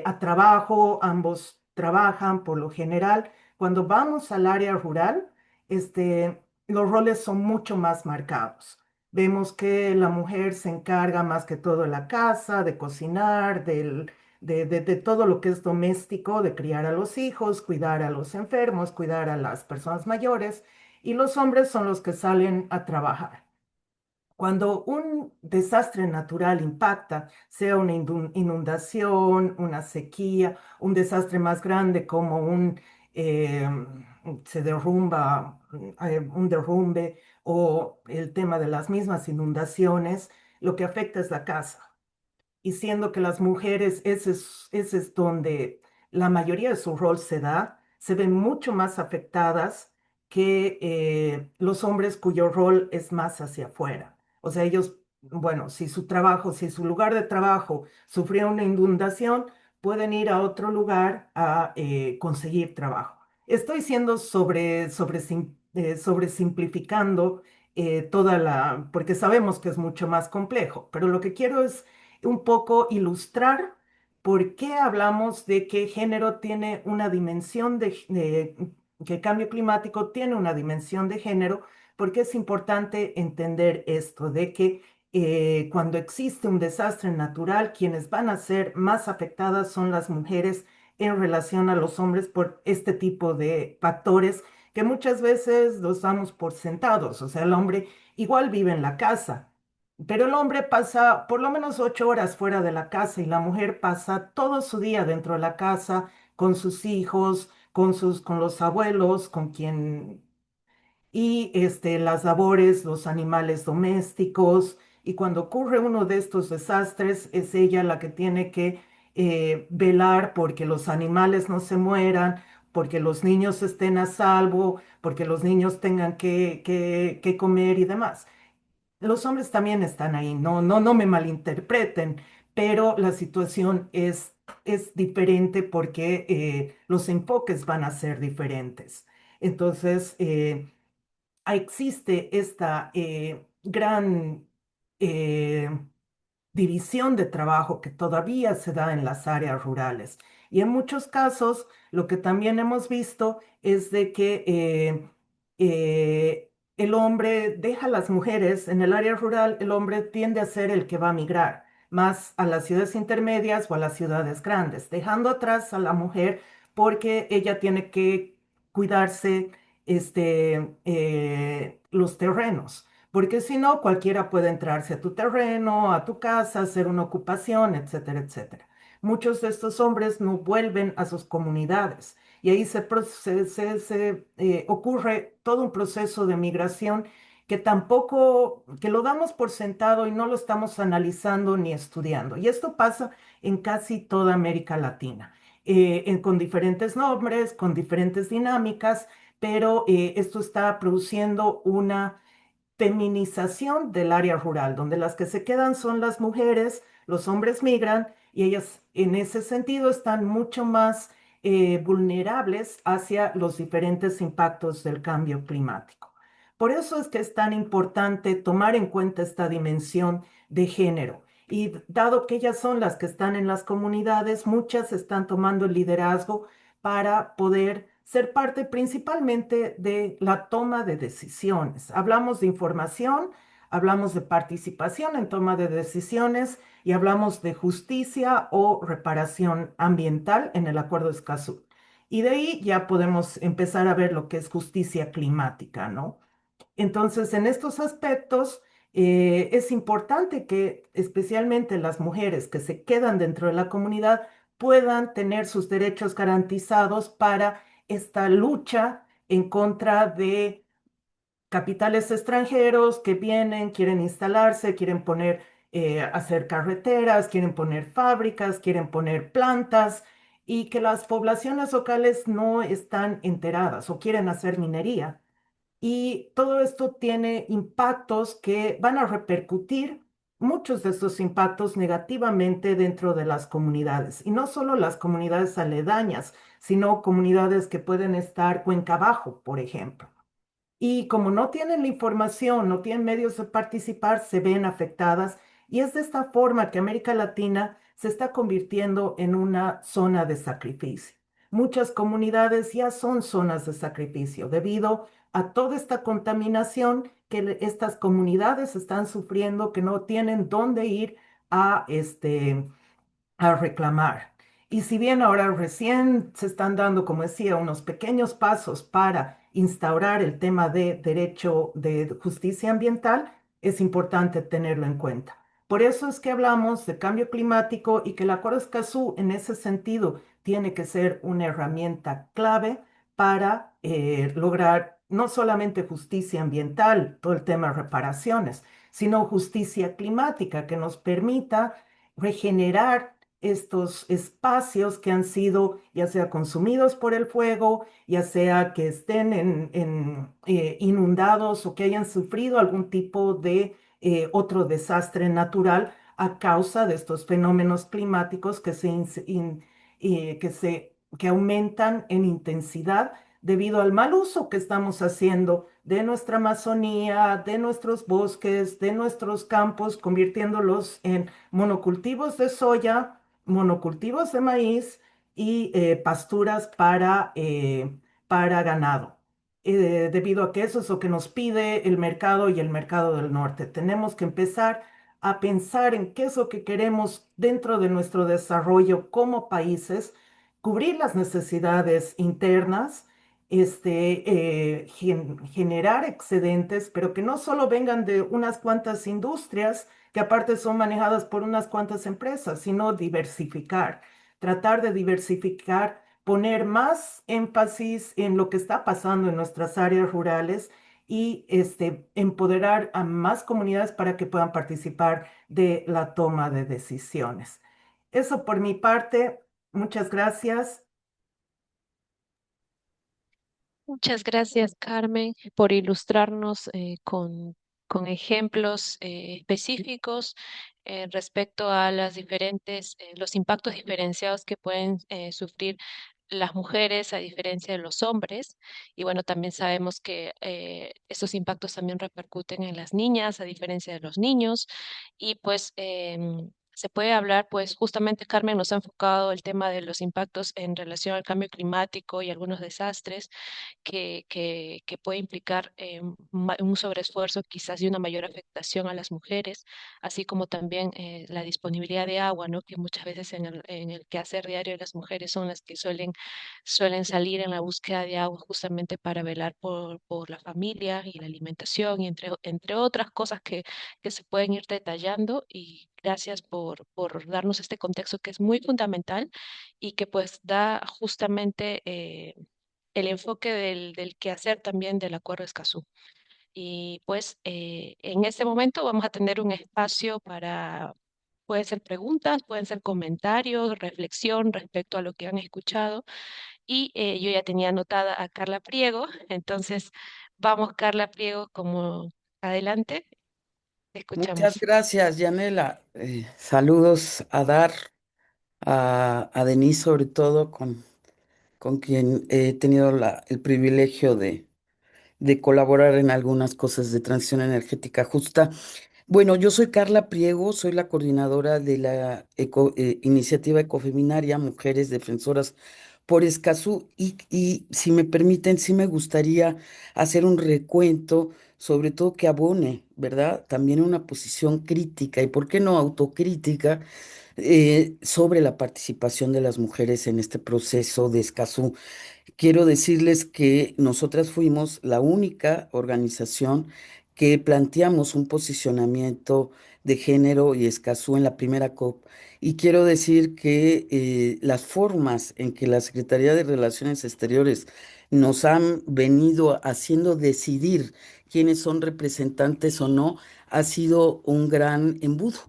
a trabajo, ambos trabajan por lo general, Cuando vamos al área rural, los roles son mucho más marcados. Vemos que la mujer se encarga más que todo de la casa, de cocinar, de todo lo que es doméstico, de criar a los hijos, cuidar a los enfermos, cuidar a las personas mayores, y los hombres son los que salen a trabajar. Cuando un desastre natural impacta, sea una inundación, una sequía, un desastre más grande como eh, se derrumba, un derrumbe o el tema de las mismas inundaciones, lo que afecta es la casa y siendo que las mujeres, ese es donde la mayoría de su rol se da, se ven mucho más afectadas que los hombres cuyo rol es más hacia afuera. O sea, ellos, bueno, si su trabajo, si su lugar de trabajo sufrió una inundación, pueden ir a otro lugar a conseguir trabajo. Estoy siendo sobresimplificando toda porque sabemos que es mucho más complejo, pero lo que quiero es un poco ilustrar por qué hablamos de que género tiene una dimensión que cambio climático tiene una dimensión de género, porque es importante entender esto, de que cuando existe un desastre natural, quienes van a ser más afectadas son las mujeres en relación a los hombres por este tipo de factores que muchas veces los damos por sentados. O sea, el hombre igual vive en la casa, pero el hombre pasa por lo menos 8 horas fuera de la casa y la mujer pasa todo su día dentro de la casa con sus hijos, con los abuelos, con quien y las labores, los animales domésticos. Y cuando ocurre uno de estos desastres, es ella la que tiene que velar porque los animales no se mueran, porque los niños estén a salvo, porque los niños tengan que comer y demás. Los hombres también están ahí, no me malinterpreten, pero la situación es diferente porque los enfoques van a ser diferentes. Entonces, existe esta gran eh, división de trabajo que todavía se da en las áreas rurales. Y en muchos casos, lo que también hemos visto es de que el hombre deja a las mujeres en el área rural, el hombre tiende a ser el que va a migrar más a las ciudades intermedias o a las ciudades grandes, dejando atrás a la mujer porque ella tiene que cuidarse los terrenos, porque si no, cualquiera puede entrarse a tu terreno, a tu casa, hacer una ocupación, etcétera, etcétera. Muchos de estos hombres no vuelven a sus comunidades y ahí ocurre todo un proceso de migración que tampoco, que lo damos por sentado y no lo estamos analizando ni estudiando. Y esto pasa en casi toda América Latina, con diferentes nombres, con diferentes dinámicas, pero esto está produciendo una feminización del área rural, donde las que se quedan son las mujeres, los hombres migran y ellas en ese sentido están mucho más vulnerables hacia los diferentes impactos del cambio climático. Por eso es que es tan importante tomar en cuenta esta dimensión de género. Y dado que ellas son las que están en las comunidades, muchas están tomando el liderazgo para poder ser parte principalmente de la toma de decisiones. Hablamos de información, hablamos de participación en toma de decisiones y hablamos de justicia o reparación ambiental en el Acuerdo de Escazú. Y de ahí ya podemos empezar a ver lo que es justicia climática, ¿no? Entonces, en estos aspectos, es importante que especialmente las mujeres que se quedan dentro de la comunidad puedan tener sus derechos garantizados para esta lucha en contra de capitales extranjeros que vienen, quieren instalarse, quieren poner, hacer carreteras, quieren poner fábricas, quieren poner plantas y que las poblaciones locales no están enteradas o quieren hacer minería. Y todo esto tiene impactos que van a repercutir, muchos de estos impactos negativamente dentro de las comunidades. Y no solo las comunidades aledañas, sino comunidades que pueden estar cuenca abajo, por ejemplo. Y como no tienen la información, no tienen medios de participar, se ven afectadas. Y es de esta forma que América Latina se está convirtiendo en una zona de sacrificio. muchas comunidades ya son zonas de sacrificio debido a toda esta contaminación que estas comunidades están sufriendo, que no tienen dónde ir a, a reclamar. Y si bien ahora recién se están dando, como decía, unos pequeños pasos para instaurar el tema de derecho de justicia ambiental, es importante tenerlo en cuenta. Por eso es que hablamos de cambio climático y que el Acuerdo de Escazú en ese sentido tiene que ser una herramienta clave para lograr no solamente justicia ambiental, todo el tema de reparaciones, sino justicia climática que nos permita regenerar estos espacios que han sido ya sea consumidos por el fuego, ya sea que estén inundados o que hayan sufrido algún tipo de otro desastre natural a causa de estos fenómenos climáticos que aumentan en intensidad debido al mal uso que estamos haciendo de nuestra Amazonía, de nuestros bosques, de nuestros campos, convirtiéndolos en monocultivos de soya, monocultivos de maíz y pasturas para ganado. Debido a que eso es lo que nos pide el mercado y el mercado del norte. Tenemos que empezar a pensar en qué es lo que queremos dentro de nuestro desarrollo como países, cubrir las necesidades internas, generar excedentes, pero que no solo vengan de unas cuantas industrias, que aparte son manejadas por unas cuantas empresas, sino diversificar, tratar de diversificar, poner más énfasis en lo que está pasando en nuestras áreas rurales y empoderar a más comunidades para que puedan participar de la toma de decisiones. Eso por mi parte, muchas gracias. Muchas gracias, Carmen, por ilustrarnos con ejemplos específicos respecto a las diferentes, los impactos diferenciados que pueden sufrir las mujeres a diferencia de los hombres. Y bueno, también sabemos que estos impactos también repercuten en las niñas a diferencia de los niños. Y pues se puede hablar, pues justamente Carmen nos ha enfocado el tema de los impactos en relación al cambio climático y algunos desastres que puede implicar un sobreesfuerzo quizás y una mayor afectación a las mujeres, así como también la disponibilidad de agua, ¿no? Que muchas veces en el quehacer diario de las mujeres son las que suelen salir en la búsqueda de agua justamente para velar por la familia y la alimentación y entre otras cosas que se pueden ir detallando. Y gracias por darnos este contexto que es muy fundamental y que pues da justamente el enfoque del quehacer también del Acuerdo de Escazú. Y pues en este momento vamos a tener un espacio para, pueden ser preguntas, pueden ser comentarios, reflexión respecto a lo que han escuchado. Y yo ya tenía anotada a Carla Priego, entonces vamos, Carla Priego, como adelante, te Muchas escuchamos. gracias, Yanela. Saludos a dar a Denise, sobre todo, con quien he tenido el privilegio de colaborar en algunas cosas de transición energética justa. Bueno, yo soy Carla Priego, soy la coordinadora de la iniciativa ecofeminaria Mujeres Defensoras por Escazú y si me permiten, sí me gustaría hacer un recuento, sobre todo que abone, ¿verdad? También una posición crítica y, ¿por qué no autocrítica? Sobre la participación de las mujeres en este proceso de Escazú. Quiero decirles que nosotras fuimos la única organización que planteamos un posicionamiento de género y Escazú en la primera COP. Y quiero decir que las formas en que la Secretaría de Relaciones Exteriores nos han venido haciendo decidir quiénes son representantes o no, ha sido un gran embudo,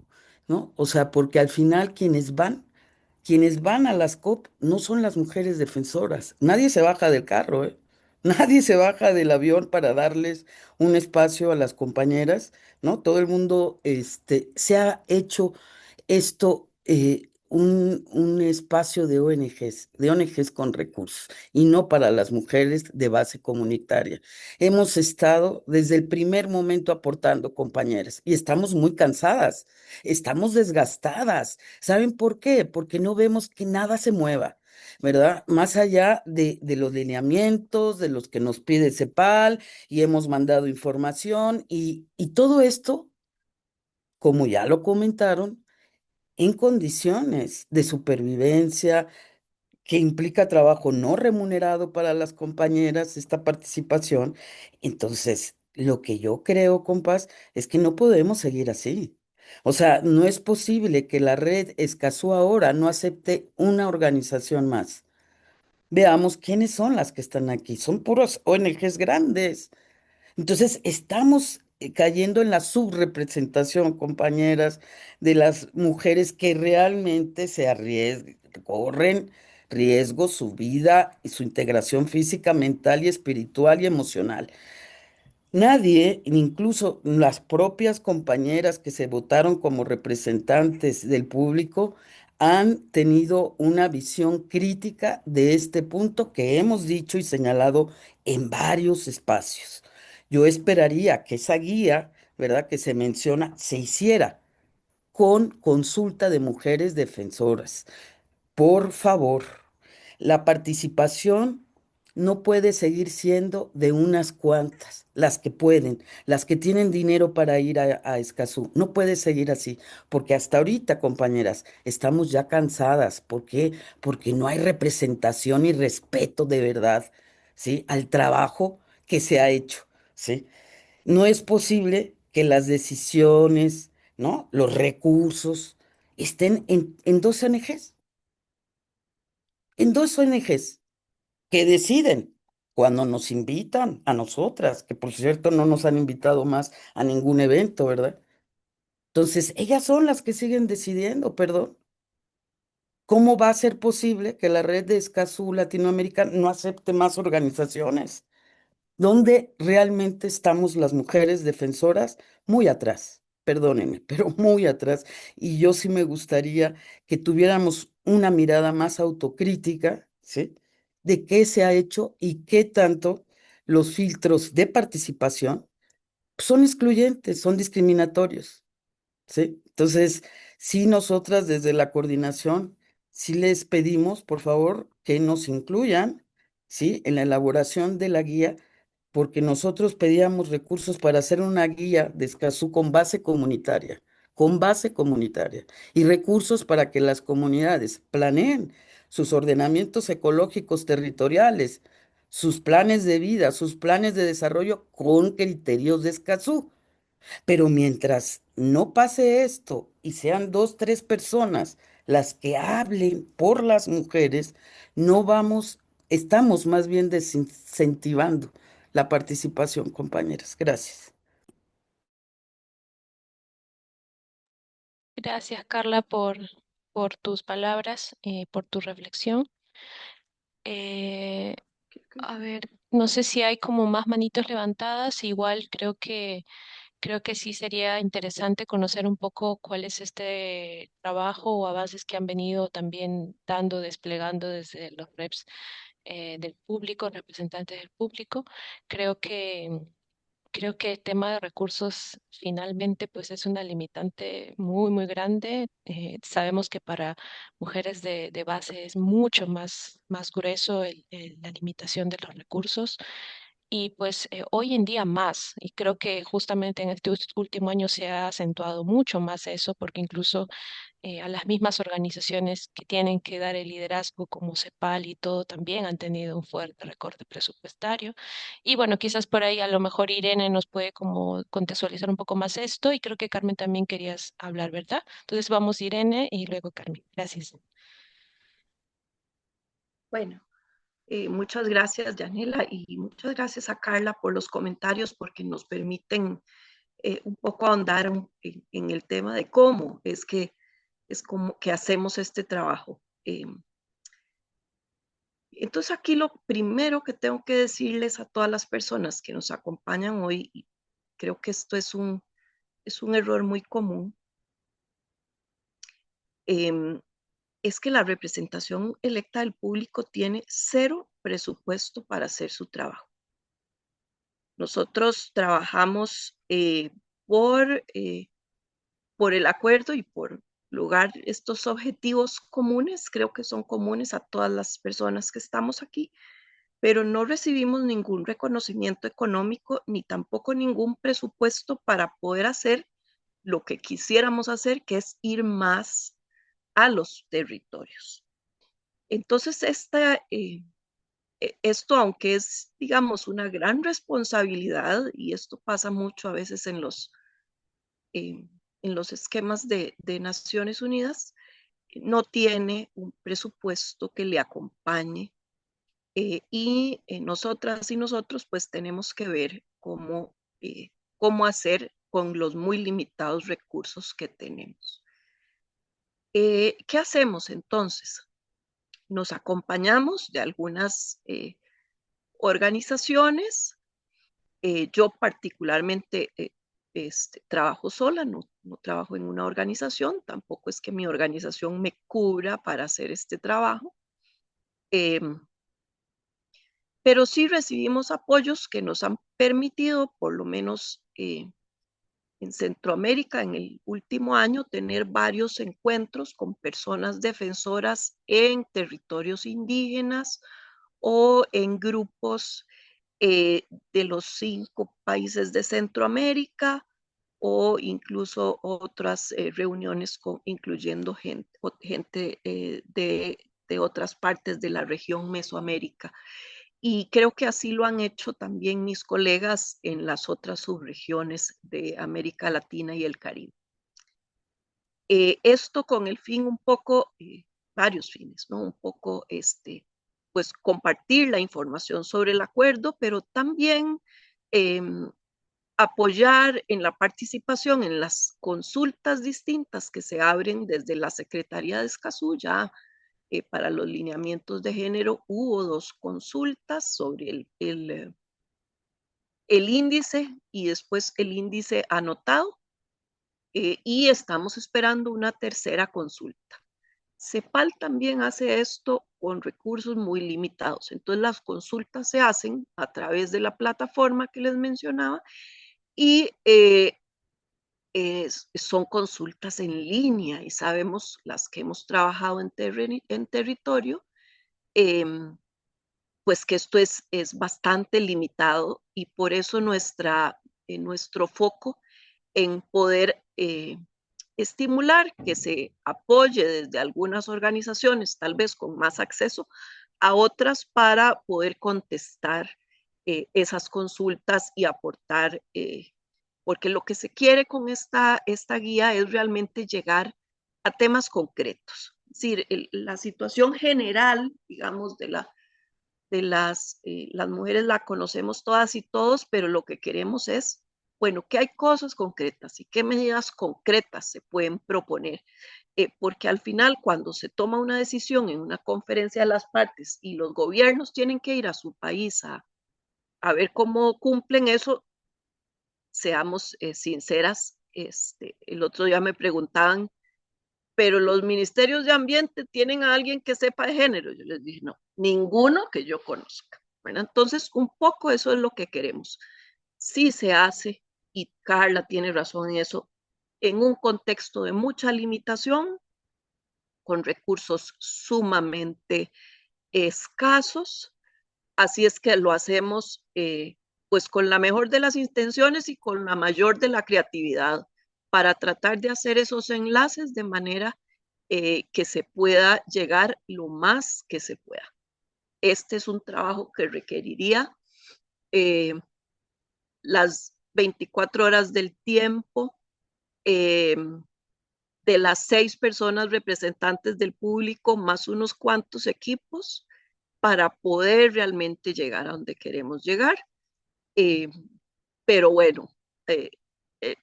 ¿no? O sea, porque al final quienes van a las COP no son las mujeres defensoras. Nadie se baja del carro, ¿eh? Nadie se baja del avión para darles un espacio a las compañeras, ¿no? Todo el mundo se ha hecho esto un espacio de ONGs con recursos y no para las mujeres de base comunitaria. Hemos estado desde el primer momento aportando, compañeras, y estamos muy cansadas, estamos desgastadas. ¿Saben por qué? Porque no vemos que nada se mueva. ¿verdad? Más allá de los lineamientos, de los que nos pide CEPAL, y hemos mandado información, y todo esto, como ya lo comentaron, en condiciones de supervivencia, que implica trabajo no remunerado para las compañeras, esta participación. Entonces, lo que yo creo, compas, es que no podemos seguir así. O sea, no es posible que la red Escazú ahora no acepte una organización más. Veamos quiénes son las que están aquí. Son puros ONGs grandes. Entonces, estamos cayendo en la subrepresentación, compañeras, de las mujeres que realmente se arriesgan, corren riesgo su vida y su integración física, mental y espiritual y emocional. Nadie, incluso las propias compañeras que se votaron como representantes del público, han tenido una visión crítica de este punto que hemos dicho y señalado en varios espacios. Yo esperaría que esa guía, ¿verdad?, que se menciona, se hiciera con consulta de mujeres defensoras. Por favor, la participación no puede seguir siendo de unas cuantas, las que pueden, las que tienen dinero para ir a Escazú. No puede seguir así, porque hasta ahorita, compañeras, estamos ya cansadas. ¿Por qué? Porque no hay representación y respeto de verdad, ¿sí? Al trabajo que se ha hecho, ¿sí? No es posible que las decisiones, ¿no? Los recursos estén en dos ONGs, en dos ONGs que deciden cuando nos invitan a nosotras, que por cierto no nos han invitado más a ningún evento, ¿verdad? Entonces, ellas son las que siguen decidiendo, perdón. ¿Cómo va a ser posible que la red de Escazú Latinoamérica no acepte más organizaciones? Donde realmente estamos las mujeres defensoras muy atrás, perdónenme, pero muy atrás. Y yo sí me gustaría que tuviéramos una mirada más autocrítica, ¿sí? De qué se ha hecho y qué tanto los filtros de participación son excluyentes, son discriminatorios. ¿Sí? Entonces, sí, nosotras desde la coordinación, sí les pedimos, por favor, que nos incluyan, ¿sí? En la elaboración de la guía, porque nosotros pedíamos recursos para hacer una guía de Escazú con base comunitaria, y recursos para que las comunidades planeen sus ordenamientos ecológicos territoriales, sus planes de vida, sus planes de desarrollo con criterios de Escazú. Pero mientras no pase esto y sean dos, tres personas las que hablen por las mujeres, no vamos, estamos más bien desincentivando la participación, compañeras. Gracias. Gracias, Carla, por tus palabras, por tu reflexión. Eh, a ver, no sé si hay como más manitos levantadas. Igual creo que sí sería interesante conocer un poco cuál es este trabajo o avances que han venido también dando, desplegando desde los reps del público, representantes del público. Creo que Creo que el tema de recursos finalmente pues es una limitante muy, muy grande. Sabemos que para mujeres de base es mucho más grueso la limitación de los recursos. Y pues hoy en día más, y creo que justamente en este último año se ha acentuado mucho más eso, porque incluso a las mismas organizaciones que tienen que dar el liderazgo como CEPAL y todo también han tenido un fuerte recorte presupuestario. Y bueno, quizás por ahí a lo mejor Irene nos puede como contextualizar un poco más esto, y creo que Carmen también querías hablar, ¿verdad? Entonces vamos Irene y luego Carmen. Gracias. Bueno, muchas gracias, Yanela, y muchas gracias a Carla por los comentarios porque nos permiten un poco ahondar en el tema de cómo es como que hacemos este trabajo. Entonces aquí lo primero que tengo que decirles a todas las personas que nos acompañan hoy, y creo que esto es un error muy común, em, es que la representación electa del público tiene cero presupuesto para hacer su trabajo. Nosotros trabajamos por el acuerdo y por lugar estos objetivos comunes, creo que son comunes a todas las personas que estamos aquí, pero no recibimos ningún reconocimiento económico ni tampoco ningún presupuesto para poder hacer lo que quisiéramos hacer, que es ir más a los territorios. Entonces, esto, aunque es, digamos, una gran responsabilidad, y esto pasa mucho a veces en los esquemas de Naciones Unidas, no tiene un presupuesto que le acompañe y nosotras y nosotros pues tenemos que ver cómo hacer con los muy limitados recursos que tenemos. ¿Qué hacemos entonces? Nos acompañamos de algunas organizaciones. Yo particularmente trabajo sola, no trabajo en una organización, tampoco es que mi organización me cubra para hacer este trabajo, pero sí recibimos apoyos que nos han permitido, por lo menos en Centroamérica, en el último año, tener varios encuentros con personas defensoras en territorios indígenas o en grupos de los 5 países de Centroamérica o incluso otras reuniones incluyendo gente de otras partes de la región Mesoamérica. Y creo que así lo han hecho también mis colegas en las otras subregiones de América Latina y el Caribe. Esto con el fin un poco, varios fines, ¿no? Un poco, pues compartir la información sobre el acuerdo, pero también apoyar en la participación en las consultas distintas que se abren desde la Secretaría de Escazú. Ya para los lineamientos de género hubo 2 consultas sobre el índice y después el índice anotado y estamos esperando una tercera consulta. CEPAL también hace esto con recursos muy limitados. Entonces las consultas se hacen a través de la plataforma que les mencionaba y son consultas en línea y sabemos las que hemos trabajado en territorio, pues que esto es bastante limitado y por eso nuestro foco en poder estimular que se apoye desde algunas organizaciones, tal vez con más acceso a otras, para poder contestar esas consultas y aportar, porque lo que se quiere con esta guía es realmente llegar a temas concretos. Es decir, la situación general, digamos, las mujeres la conocemos todas y todos, pero lo que queremos es, bueno, que hay cosas concretas y qué medidas concretas se pueden proponer. Porque al final, cuando se toma una decisión en una conferencia de las partes y los gobiernos tienen que ir a su país a ver cómo cumplen eso, seamos sinceras, el otro día me preguntaban, pero los ministerios de ambiente tienen a alguien que sepa de género. Yo les dije, no, ninguno que yo conozca. Bueno, entonces, un poco eso es lo que queremos. Sí se hace, y Carla tiene razón en eso, en un contexto de mucha limitación, con recursos sumamente escasos. Así es que lo hacemos pues con la mejor de las intenciones y con la mayor de la creatividad para tratar de hacer esos enlaces de manera que se pueda llegar lo más que se pueda. Este es un trabajo que requeriría eh, las 24 horas del tiempo de las 6 personas representantes del público más unos cuantos equipos para poder realmente llegar a donde queremos llegar. Pero bueno, eh, eh,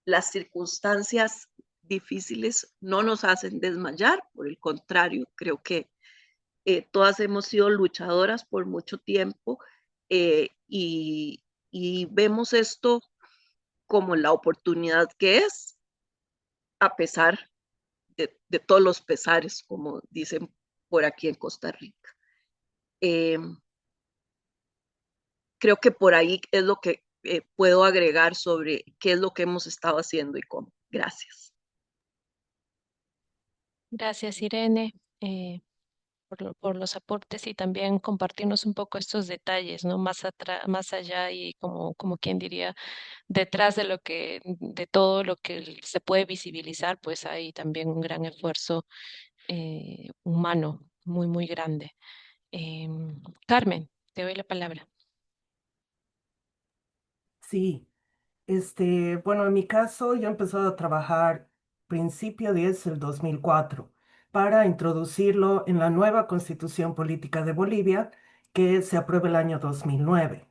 las circunstancias difíciles no nos hacen desmayar, por el contrario, creo que todas hemos sido luchadoras por mucho tiempo y vemos esto como la oportunidad que es, a pesar de todos los pesares, como dicen por aquí en Costa Rica. Eh, Creo que por ahí es lo que puedo agregar sobre qué es lo que hemos estado haciendo y cómo. Gracias. Gracias, Irene, por los aportes y también compartirnos un poco estos detalles, ¿no? Más allá y como quien diría, detrás de de todo lo que se puede visibilizar, pues hay también un gran esfuerzo humano, muy grande. Carmen, te doy la palabra. Sí, bueno, en mi caso yo he empezado a trabajar principio 10 del 2004 para introducirlo en la nueva Constitución Política de Bolivia que se aprueba el año 2009.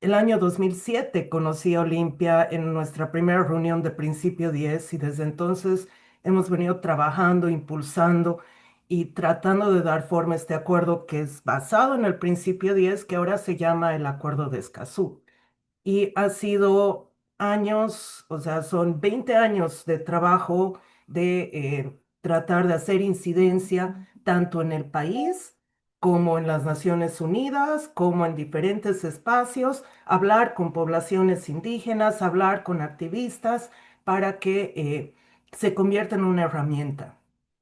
El año 2007 conocí a Olimpia en nuestra primera reunión de principio 10 y desde entonces hemos venido trabajando, impulsando y tratando de dar forma a este acuerdo que es basado en el principio 10 que ahora se llama el Acuerdo de Escazú. Y ha sido años, o sea, son 20 años de trabajo de tratar de hacer incidencia tanto en el país como en las Naciones Unidas, como en diferentes espacios, hablar con poblaciones indígenas, hablar con activistas para que se convierta en una herramienta.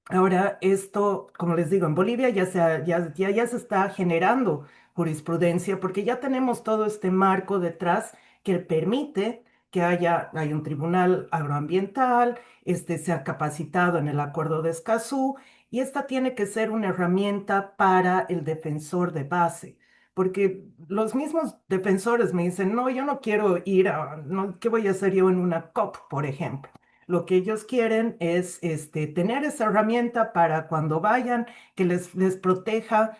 Ahora, esto, como les digo, en Bolivia ya se está generando jurisprudencia, porque ya tenemos todo este marco detrás que permite que hay un tribunal agroambiental, se ha capacitado en el Acuerdo de Escazú, y esta tiene que ser una herramienta para el defensor de base. Porque los mismos defensores me dicen, no, yo no quiero ir no, ¿qué voy a hacer yo en una COP, por ejemplo? Lo que ellos quieren es tener esa herramienta para cuando vayan, que les proteja,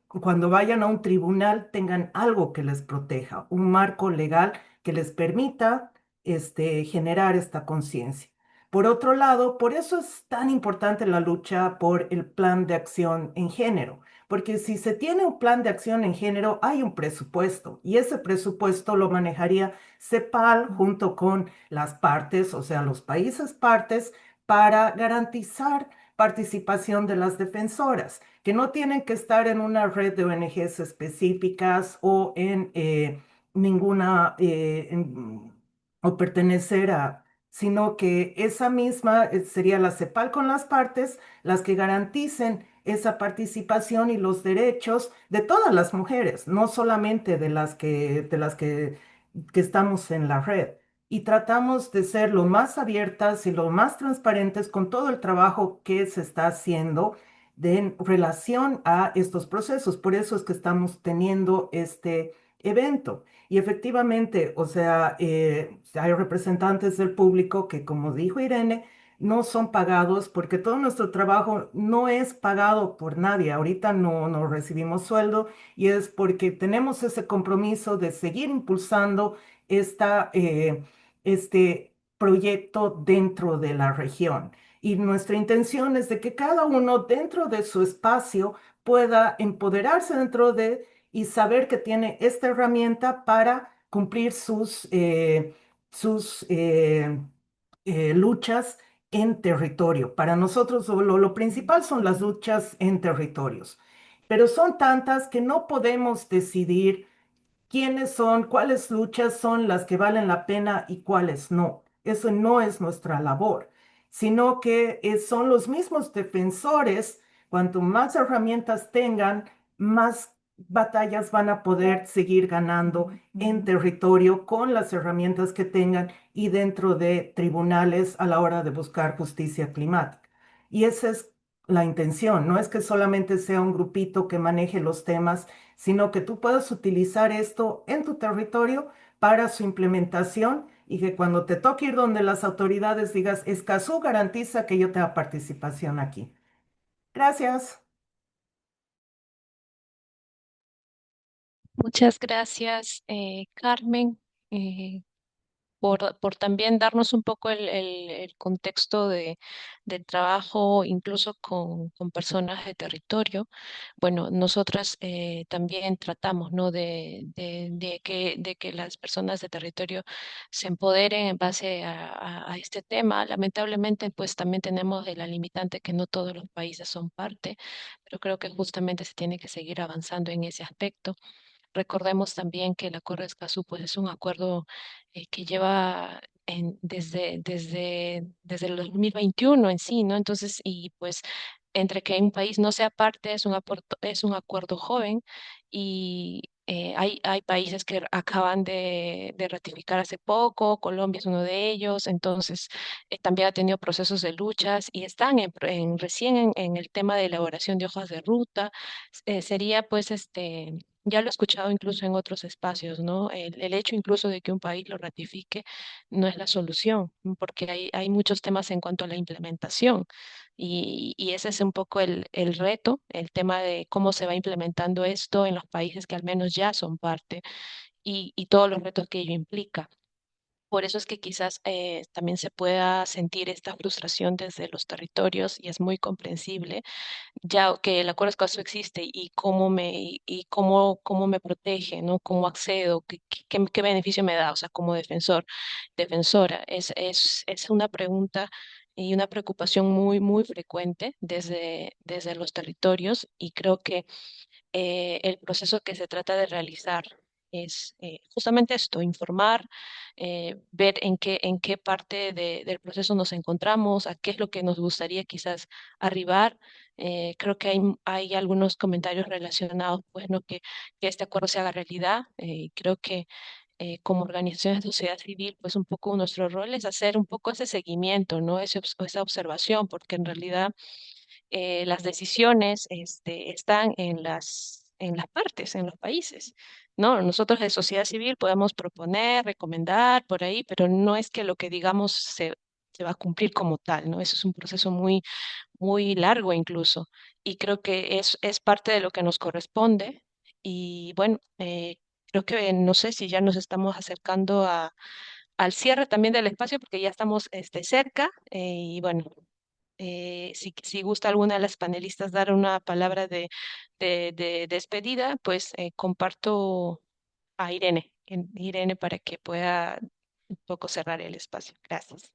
cuando vayan a un tribunal, tengan algo que les proteja, un marco legal que les permita generar esta conciencia. Por otro lado, por eso es tan importante la lucha por el plan de acción en género, porque si se tiene un plan de acción en género, hay un presupuesto y ese presupuesto lo manejaría CEPAL junto con las partes, o sea, los países partes, para garantizar participación de las defensoras, que no tienen que estar en una red de ONGs específicas o en ninguna, o pertenecer a, sino que esa misma sería la CEPAL con las partes, las que garanticen esa participación y los derechos de todas las mujeres, no solamente que estamos en la red. Y tratamos de ser lo más abiertas y lo más transparentes con todo el trabajo que se está haciendo en relación a estos procesos. Por eso es que estamos teniendo este evento. Y efectivamente, o sea, hay representantes del público que, como dijo Irene, no son pagados porque todo nuestro trabajo no es pagado por nadie. Ahorita no recibimos sueldo y es porque tenemos ese compromiso de seguir impulsando este proyecto dentro de la región. Y nuestra intención es de que cada uno dentro de su espacio pueda empoderarse dentro de y saber que tiene esta herramienta para cumplir sus luchas en territorio. Para nosotros lo principal son las luchas en territorios, pero son tantas que no podemos decidir quiénes son, cuáles luchas son las que valen la pena y cuáles no. Eso no es nuestra labor, sino que son los mismos defensores, cuanto más herramientas tengan, más batallas van a poder seguir ganando en territorio con las herramientas que tengan y dentro de tribunales a la hora de buscar justicia climática. Y esa es la intención, no es que solamente sea un grupito que maneje los temas, sino que tú puedas utilizar esto en tu territorio para su implementación y que cuando te toque ir donde las autoridades digas, Escazú garantiza que yo tenga participación aquí. Gracias. Muchas gracias, Carmen. Eh, por también darnos un poco el contexto del trabajo, incluso con personas de territorio. Bueno, nosotras también tratamos, ¿no? De que las personas de territorio se empoderen en base a este tema. Lamentablemente, pues también tenemos de la limitante que no todos los países son parte, pero creo que justamente se tiene que seguir avanzando en ese aspecto. Recordemos también que el Acuerdo de Escazú pues, es un acuerdo que lleva desde el 2021 en sí, ¿no? Entonces, y pues entre que un país no sea parte es un acuerdo joven y hay países que acaban de ratificar hace poco, Colombia es uno de ellos, entonces también ha tenido procesos de luchas y están recién en el tema de elaboración de hojas de ruta. Sería pues ya lo he escuchado incluso en otros espacios, ¿no? El hecho incluso de que un país lo ratifique no es la solución, porque hay muchos temas en cuanto a la implementación y ese es un poco el reto, el tema de cómo se va implementando esto en los países que al menos ya son parte y todos los retos que ello implica. Por eso es que quizás también se pueda sentir esta frustración desde los territorios y es muy comprensible ya que el acuerdo escaso existe y cómo me protege, ¿no? Cómo accedo, qué beneficio me da, o sea, como defensora. Es una pregunta y una preocupación muy frecuente desde los territorios y creo que el proceso que se trata de realizar es justamente esto, informar, ver en qué parte del proceso nos encontramos, a qué es lo que nos gustaría quizás arribar. Creo que hay algunos comentarios relacionados, pues, ¿no? Que este acuerdo se haga realidad. Creo que como organizaciones de sociedad civil, pues un poco nuestro rol es hacer un poco ese seguimiento, ¿no? Esa observación, porque en realidad las decisiones están en las partes, en los países, ¿no? Nosotros de sociedad civil podemos proponer, recomendar por ahí, pero no es que lo que digamos se va a cumplir como tal, ¿no? Eso es un proceso muy largo incluso, y creo que es parte de lo que nos corresponde. Y bueno, creo que no sé si ya nos estamos acercando al cierre también del espacio, porque ya estamos cerca, y bueno. Si gusta alguna de las panelistas dar una palabra de despedida, pues comparto a Irene para que pueda un poco cerrar el espacio. Gracias.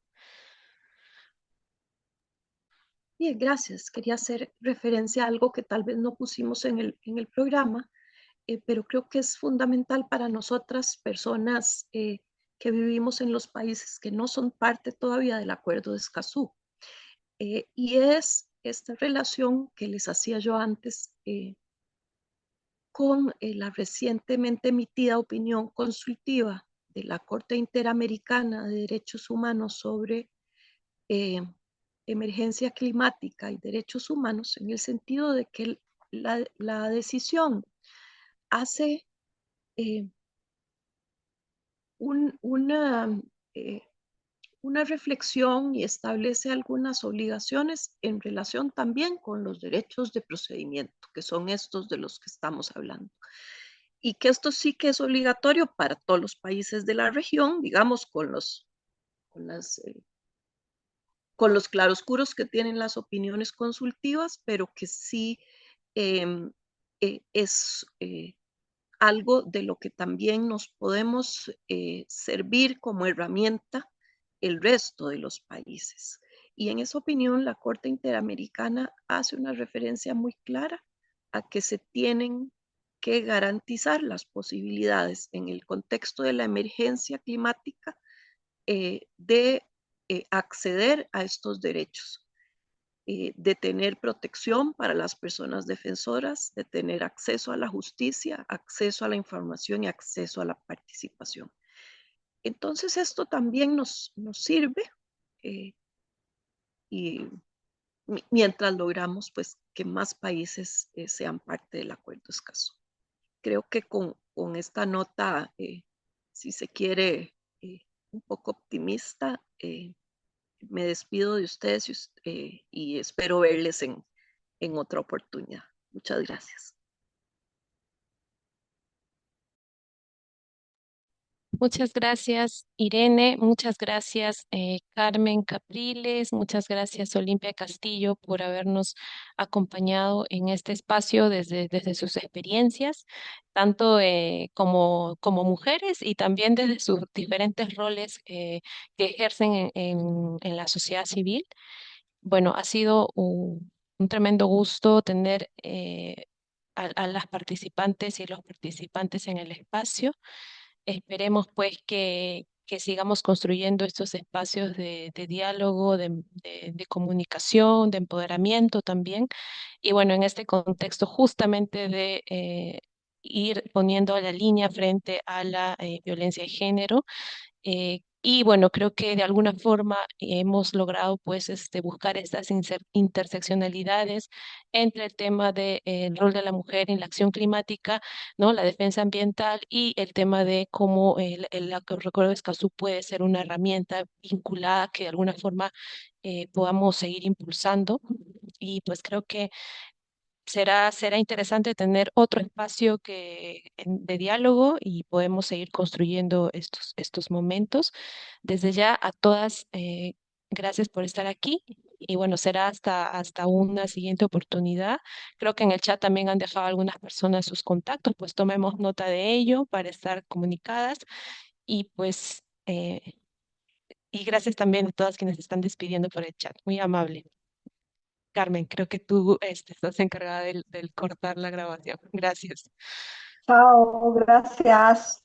Bien, gracias. Quería hacer referencia a algo que tal vez no pusimos en el programa, pero creo que es fundamental para nosotras, personas que vivimos en los países que no son parte todavía del Acuerdo de Escazú. Y es esta relación que les hacía yo antes con la recientemente emitida opinión consultiva de la Corte Interamericana de Derechos Humanos sobre eh, emergencia climática y derechos humanos, en el sentido de que la decisión hace eh, un, eh, una reflexión y establece algunas obligaciones en relación también con los derechos de procedimiento, que son estos de los que estamos hablando. Y que esto sí que es obligatorio para todos los países de la región, digamos, con las con los claroscuros que tienen las opiniones consultivas, pero que sí eh, es algo de lo que también nos podemos servir como herramienta el resto de los países. Y en esa opinión, la Corte Interamericana hace una referencia muy clara a que se tienen que garantizar las posibilidades en el contexto de la emergencia climática de acceder a estos derechos, de tener protección para las personas defensoras, de tener acceso a la justicia, acceso a la información y acceso a la participación. Entonces esto también nos sirve eh, y mientras logramos pues que más países sean parte del acuerdo escaso. Creo que con esta nota, si se quiere, un poco optimista, me despido de ustedes y espero verles en otra oportunidad. Muchas gracias. Muchas gracias, Irene. Muchas gracias, Carmen Capriles. Muchas gracias, Olimpia Castillo, por habernos acompañado en este espacio desde sus experiencias, tanto como mujeres y también desde sus diferentes roles que ejercen en la sociedad civil. Bueno, ha sido un tremendo gusto tener a las participantes y los participantes en el espacio. Esperemos pues que sigamos construyendo estos espacios de diálogo, de comunicación, de empoderamiento también. Y bueno, en este contexto justamente de ir poniendo la línea frente a la violencia de género. Y bueno, creo que de alguna forma hemos logrado pues buscar estas interseccionalidades entre el tema del rol de la mujer en la acción climática, ¿no? La defensa ambiental y el tema de cómo la Recuerdo de Escazú puede ser una herramienta vinculada que de alguna forma podamos seguir impulsando. Y pues creo que será interesante tener otro espacio de diálogo y podemos seguir construyendo estos momentos. Desde ya a todas, gracias por estar aquí. Y bueno, será hasta una siguiente oportunidad. Creo que en el chat también han dejado algunas personas sus contactos, pues tomemos nota de ello para estar comunicadas. Y pues, y gracias también a todas quienes están despidiendo por el chat. Muy amable. Carmen, creo que tú estás encargada del cortar la grabación. Gracias. Chao, gracias.